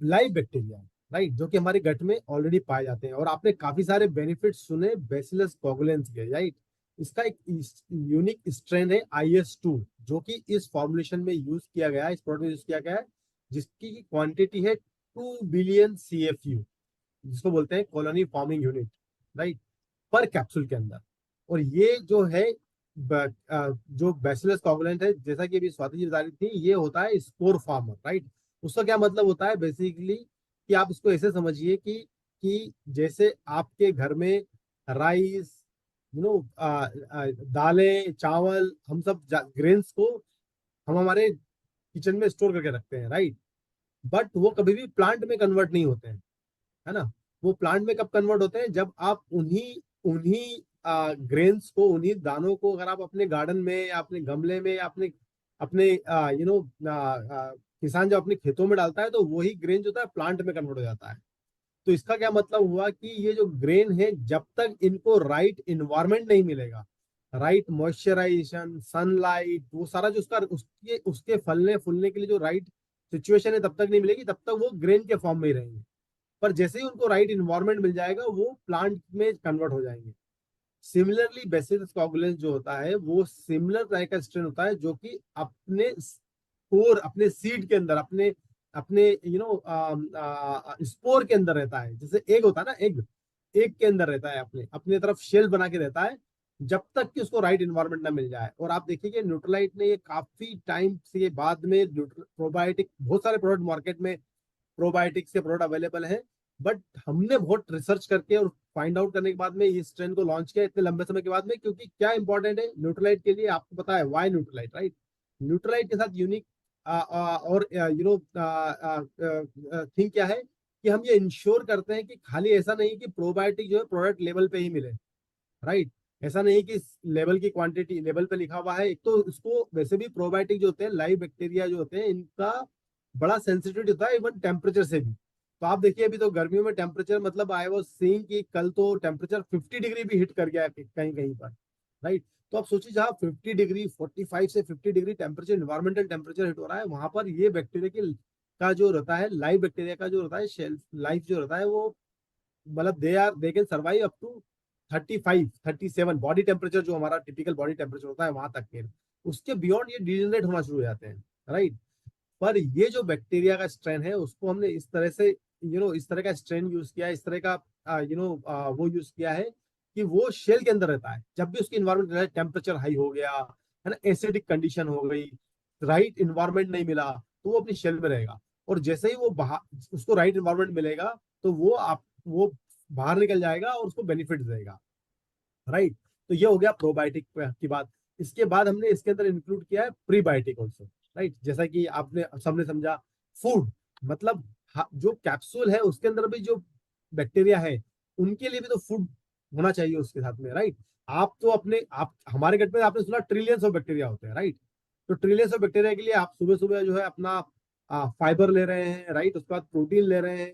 लाइव बैक्टीरिया, राइट, जो कि हमारे गट में ऑलरेडी पाए जाते हैं। और आपने काफी सारे बेनिफिट्स सुने बैसिलस कोगुलेंस के, राइट। इसका एक यूनिक स्ट्रेन है IS2, जो कि इस फॉर्मुलेशन में यूज किया गया है, इस प्रोडक्ट में यूज किया गया है, जिसकी क्वांटिटी है 2 बिलियन CFU, जिसको बोलते हैं कॉलोनी फॉर्मिंग यूनिट, राइट, पर कैप्सूल के अंदर। और ये जो है जो बैसिलस कोगुलेंट है, जैसा कि अभी स्वाति जी बता रही थी, ये होता है स्पोर फार्मर, राइट। उसका क्या मतलब होता है बेसिकली, कि आप इसको ऐसे समझिए कि जैसे आपके घर में राइस, दालें, चावल, हम सब ग्रेन्स को हम हमारे किचन में स्टोर करके रखते हैं, राइट। बट वो कभी भी प्लांट में कन्वर्ट नहीं होते हैं, है ना। वो प्लांट में कब कन्वर्ट होते हैं, जब आप उन्हीं उन्हीं ग्रेन्स को, उन्हीं दानों को अगर आप अपने गार्डन में या अपने गमले में या अपने अपने किसान जब अपने खेतों में डालता है, तो वही ग्रेन जो होता है प्लांट में कन्वर्ट हो जाता है। तो इसका क्या मतलब हुआ कि ये जो ग्रेन है, जब तक इनको राइट इन्वायरमेंट नहीं मिलेगा, राइट मॉइस्चराइजेशन, सनलाइट, वो सारा जो उसका उसके उसके फलने फूलने के लिए जो राइट सिचुएशन है, तब तक नहीं मिलेगी, तब तक वो ग्रेन के फॉर्म में ही रहेंगे। पर जैसे ही उनको राइट इन्वायरमेंट मिल जाएगा, वो प्लांट में कन्वर्ट हो जाएंगे। सिमिलरली बेसिलस कोगुलेंस जो होता है, वो सिमिलर तरह का स्ट्रेन होता है, जो कि अपने स्पोर, अपने सीड के अंदर, अपने अपने स्पोर के अंदर रहता है। जैसे एग होता है ना, एग एग के अंदर रहता है, अपने अपने तरफ शेल बना के रहता है, जब तक कि उसको राइट इन्वायरमेंट ना मिल जाए। और आप देखिए कि न्यूट्रलाइट ने ये काफी टाइम से बाद में प्रोबायोटिक, बहुत सारे प्रोडक्ट मार्केट में प्रोबायोटिक्स के प्रोडक्ट अवेलेबल हैं, बट हमने बहुत रिसर्च करके और फाइंड आउट करने के बाद में इस ट्रेंड को लॉन्च किया इतने लंबे समय के बाद में। क्योंकि क्या इंपॉर्टेंट है न्यूट्रलाइट के लिए, आपको पता है वाई न्यूट्रलाइट, राइट। न्यूट्रलाइट के साथ यूनिक और थिंग क्या है कि हम ये इंश्योर करते हैं कि खाली ऐसा नहीं कि प्रोबायोटिक जो है प्रोडक्ट लेवल पे ही मिले, राइट। ऐसा नहीं कि लेवल की क्वांटिटी लेवल पे लिखा हुआ है। एक तो इसको वैसे भी प्रोबायोटिक जो होते हैं, लाइव बैक्टीरिया जो होते हैं, इनका बड़ा सेंसिटिविटी होता है इवन टेम्परेचर से भी। तो आप देखिए अभी तो गर्मियों में टेम्परेचर, मतलब आई वाज सीइंग कि कल तो टेम्परेचर 50 डिग्री भी हिट कर गया कहीं कहीं पर, राइट। तो आप सोचिए जहाँ 50 डिग्री, 45 से 50 degree temperature, environmental temperature hit हो रहा है, वहां पर ये बैक्टीरिया की का जो रहता है, लाइव बैक्टीरिया का जो रहता है शेल्फ लाइफ जो रहता है, वो मतलब they can survive up to 35 37 body temperature, जो हमारा टिपिकल बॉडी टेम्परेचर होता है वहां तक के। उसके बियॉन्ड ये डिजेनरेट होना शुरू हो जाते हैं, राइट। पर ये जो बैक्टीरिया का स्ट्रेन है, उसको हमने इस तरह से इस तरह का स्ट्रेन यूज किया है, इस तरह का वो यूज किया है कि वो शेल के अंदर रहता है। जब भी उसकी इन्वायरमेंट टेम्परेचर हाई हो गया है ना, एसिडिक कंडीशन हो गई, राइट इन्वायरमेंट नहीं मिला, तो वो अपनी शेल में रहेगा। और जैसे ही वो बाहर उसको राइट एनवायरनमेंट मिलेगा तो वो बाहर निकल जाएगा और उसको बेनिफिट देगा, राइट। तो ये हो गया प्रोबायोटिक की बात। इसके बाद हमने इसके अंदर इंक्लूड किया है प्रीबायोटिक ऑल्सो, राइट। जैसा कि आपने सबने समझा, फूड मतलब जो कैप्सूल है उसके अंदर भी जो बैक्टीरिया है उनके लिए भी तो फूड होना चाहिए उसके साथ में, राइट। आप हमारे गट में आपने सुना ट्रिलियंस ऑफ बैक्टीरिया होते हैं, राइट। तो ट्रिलियंस ऑफ बैक्टीरिया के लिए आप सुबह सुबह जो है अपना फाइबर ले रहे हैं, राइट, उसके बाद प्रोटीन ले रहे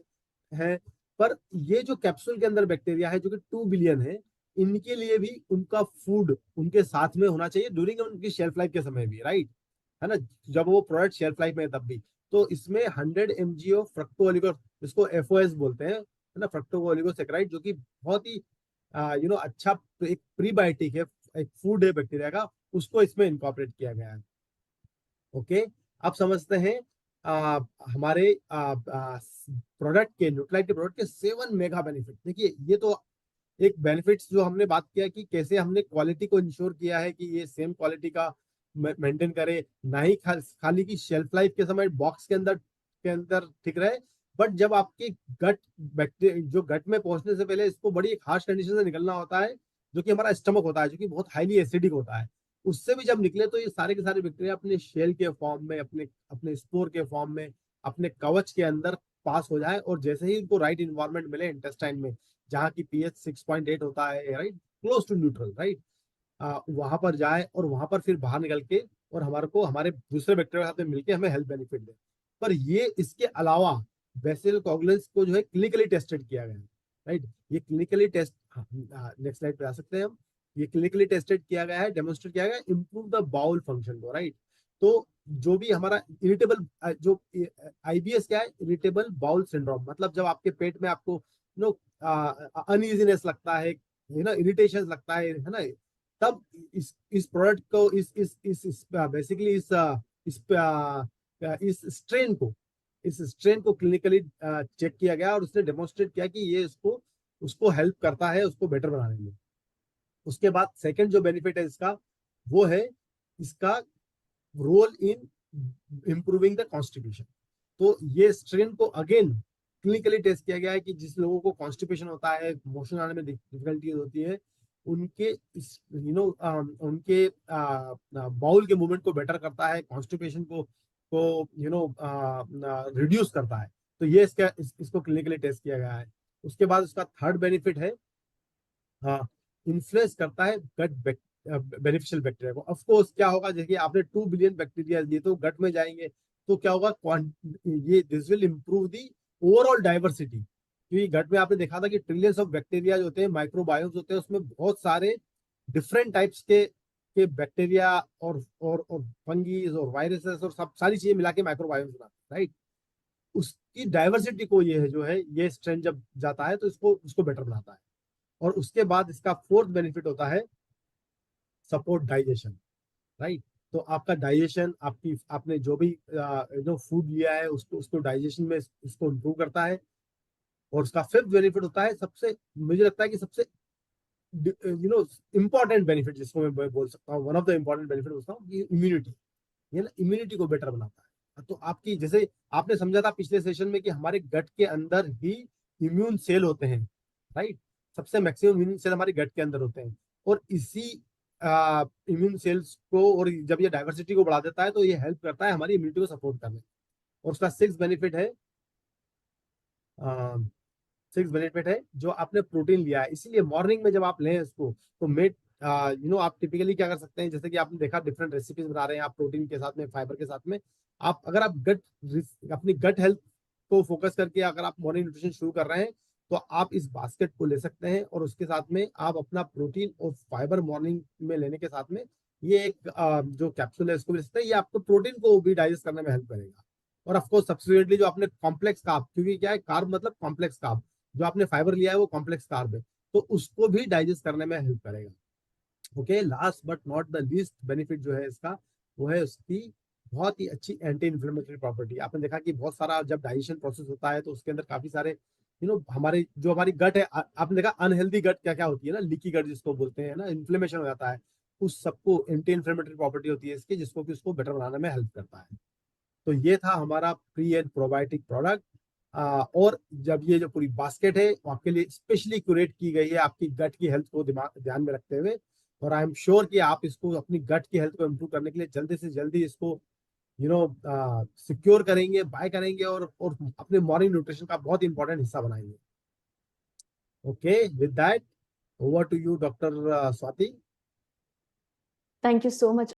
हैं। पर ये जो कैप्सूल के अंदर बैक्टीरिया है जो कि 2 बिलियन है, इनके लिए भी उनका फूड उनके साथ में होना चाहिए ड्यूरिंग उनकी शेल्फ लाइफ के समय भी, राइट, है ना। जब वो प्रोडक्ट शेल्फ लाइफ में है तब भी। तो इसमें 100 mg ऑफ फ्रक्टो ओलिगो, जिसको FOS बोलते हैं, है ना, फ्रक्टो ओलिगोसैकेराइड, जो कि बहुत ही अच्छा एक प्रीबायोटिक है, एक फूड है बैक्टीरिया का, उसको इसमें इनकॉर्पोरेट किया गया है। ओके, अब समझते हैं हमारे प्रोडक्ट के, न्यूट्रालाइट के प्रोडक्ट के 7 मेगा बेनिफिट। देखिए ये तो एक बेनिफिट्स जो हमने बात किया कि कैसे हमने क्वालिटी को इंश्योर किया है कि ये सेम क्वालिटी का मेंटेन करे, ना ही खाली की शेल्फ लाइफ के समय बॉक्स के अंदर ठीक रहे, बट जब आपके गट बैक्टीरिया जो गट में पहुंचने से पहले इसको बड़ी एक हार्श कंडीशन से निकलना होता है, जो कि हमारा स्टमक होता है, जो कि बहुत हाईली एसिडिक होता है। उससे भी जब निकले तो ये सारे के सारे बैक्टीरिया अपने शेल के फॉर्म में, अपने अपने स्पोर के फॉर्म में, अपने कवच के अंदर पास हो जाए, और जैसे ही उनको राइट इन्वायरमेंट मिले इंटेस्टाइन में, जहाँ की पीएच 6.8 होता है, right, close to neutral, right, वहां पर जाए और वहां पर फिर बाहर निकल के और हमारे को हमारे दूसरे बैक्टीरिया के साथ में मिलके हमें हेल्थ बेनिफिट दे। पर ये इसके अलावा बेसिल कॉगुलेंस को जो है क्लिनिकली टेस्टेड किया गया है, राइट। ये क्लिनिकली टेस्ट, नेक्स्ट स्लाइड पे आ सकते हैं हम। ये क्लिनिकली टेस्टेड किया गया है, डेमोन्स्ट्रेट किया गया है, इम्प्रूव द बाउल फंक्शन को, राइट। तो जो भी हमारा इरिटेबल जो IBS क्या है, इरिटेबल बाउल सिंड्रोम, मतलब जब आपके पेट में आपको नो अनइजीनेस लगता है ना, इरिटेशन लगता है ना, तब इस प्रोडक्ट को इस बेसिकली इस स्ट्रेन को क्लिनिकली चेक किया गया और उसने डेमोन्स्ट्रेट किया कि ये उसको हेल्प करता है उसको बेटर बनाने में। उसके बाद सेकंड जो बेनिफिट है इसका, वो है इसका role in improving the constipation. तो ये स्ट्रेन को अगेन क्लिनिकली टेस्ट किया गया है कि जिस लोगों को कॉन्स्टिपेशन होता है, मोशन आने में डिफिकल्टीज होती है, उनके उनके बाउल के मूवमेंट को बेटर करता है, कॉन्स्टिपेशन को रिड्यूस करता है। तो ये इसको क्लिनिकली टेस्ट किया गया है। उसके बाद उसका थर्ड बेनिफिट है, इन्फ्लुएंस करता है गट बेनिफिशियल बैक्टीरिया को। ऑफ कोर्स क्या होगा, जैसे आपने 2 बिलियन बैक्टीरिया दिए तो गट में जाएंगे तो क्या होगा, ये this will improve the overall diversity, क्योंकि गट में आपने देखा था कि ट्रिलियंस ऑफ बैक्टीरिया जो होते हैं, माइक्रोबायोम्स होते हैं, उसमें बहुत सारे डिफरेंट टाइप्स के बैक्टीरिया और फंगीज और वायरसेस और सब सारी चीजें मिला के माइक्रोबायोम्स बनाते हैं, राइट। उसकी डाइवर्सिटी को ये है जो है, ये स्ट्रेन जब जाता है तो उसको बेटर बनाता है। और उसके बाद इसका फोर्थ बेनिफिट होता है सपोर्ट डाइजेशन, राइट। तो आपका डाइजेशन, आपने जो भी फूड लिया है उसको डाइजेशन में इसको इम्प्रूव करता है। और उसका फिफ्थ बेनिफिट होता है, सबसे मुझे लगता है कि सबसे इंपॉर्टेंट बेनिफिट जिसको मैं बोल सकता हूँ, one of the important benefit बोलता हूँ, इम्यूनिटी। ये ना इम्यूनिटी को बेटर बनाता है। तो आपकी, जैसे आपने समझा था पिछले सेशन में कि हमारे गट के अंदर ही इम्यून सेल होते हैं, राइट। सबसे मैक्सिमम इम्यून सेल हमारे गट के अंदर होते हैं, और इसी इम्यून सेल्स को, और जब ये डाइवर्सिटी को बढ़ा देता है तो ये हेल्प करता है हमारी इम्यूनिटी को सपोर्ट करने। और उसका सिक्स बेनिफिट है जो आपने प्रोटीन लिया है, इसीलिए मॉर्निंग में जब आप लें इसको तो मेट आप टिपिकली क्या कर सकते हैं, जैसे कि आपने देखा डिफरेंट रेसिपीज बना रहे हैं आप प्रोटीन के साथ में, फाइबर के साथ में, अगर आप अपनी गट हेल्थ को फोकस करके अगर आप मॉर्निंग न्यूट्रिशन शुरू कर रहे हैं तो आप इस बास्केट को ले सकते हैं, और उसके साथ में आप अपना प्रोटीन और फाइबर मॉर्निंग में लेने के साथ में ये एक जो कैप्सूल है इसको ले सकते हैं। ये आपको प्रोटीन को भी डाइजेस्ट करने में हेल्प करेगा। और ऑफकोर्स सब्सिक्वेंटली जो आपने कॉम्प्लेक्स कार्ब, क्योंकि क्या है कार्ब मतलब कॉम्प्लेक्स कार्ब, जो आपने फाइबर लिया है वो कॉम्प्लेक्स कार्ब है, तो उसको भी डाइजेस्ट करने में हेल्प करेगा। Okay, last but not the least benefit जो है इसका, वो है उसकी बहुत ही अच्छी एंटी इन्फ्लेमेटरी प्रॉपर्टी। आपने देखा कि बहुत सारा जब डाइजेशन प्रोसेस होता है तो उसके अंदर काफी सारे हमारी गट है, आपने देखा अनहेल्दी गट क्या क्या होती है ना, लीकी गट जिसको बोलते हैं ना, इन्फ्लेमेशन हो जाता है, उस सबको एंटी इन्फ्लेमेटरी प्रॉपर्टी होती है इसकी, जिसको कि उसको बेटर बनाने में हेल्प करता है। तो ये था हमारा प्री एंड प्रोबायोटिक प्रोडक्ट। और जब ये जो पूरी बास्केट है वो आपके लिए स्पेशली क्यूरेट की गई है आपकी गट की हेल्थ को ध्यान में रखते हुए, और आई एम श्योर कि आप इसको अपनी गट की हेल्थ को इम्प्रूव करने के लिए जल्दी से जल्दी इसको सिक्योर करेंगे, बाय करेंगे और अपने मॉर्निंग न्यूट्रिशन का बहुत इंपॉर्टेंट हिस्सा बनाएंगे। Okay, with that over to you doctor Swati. Thank you so much,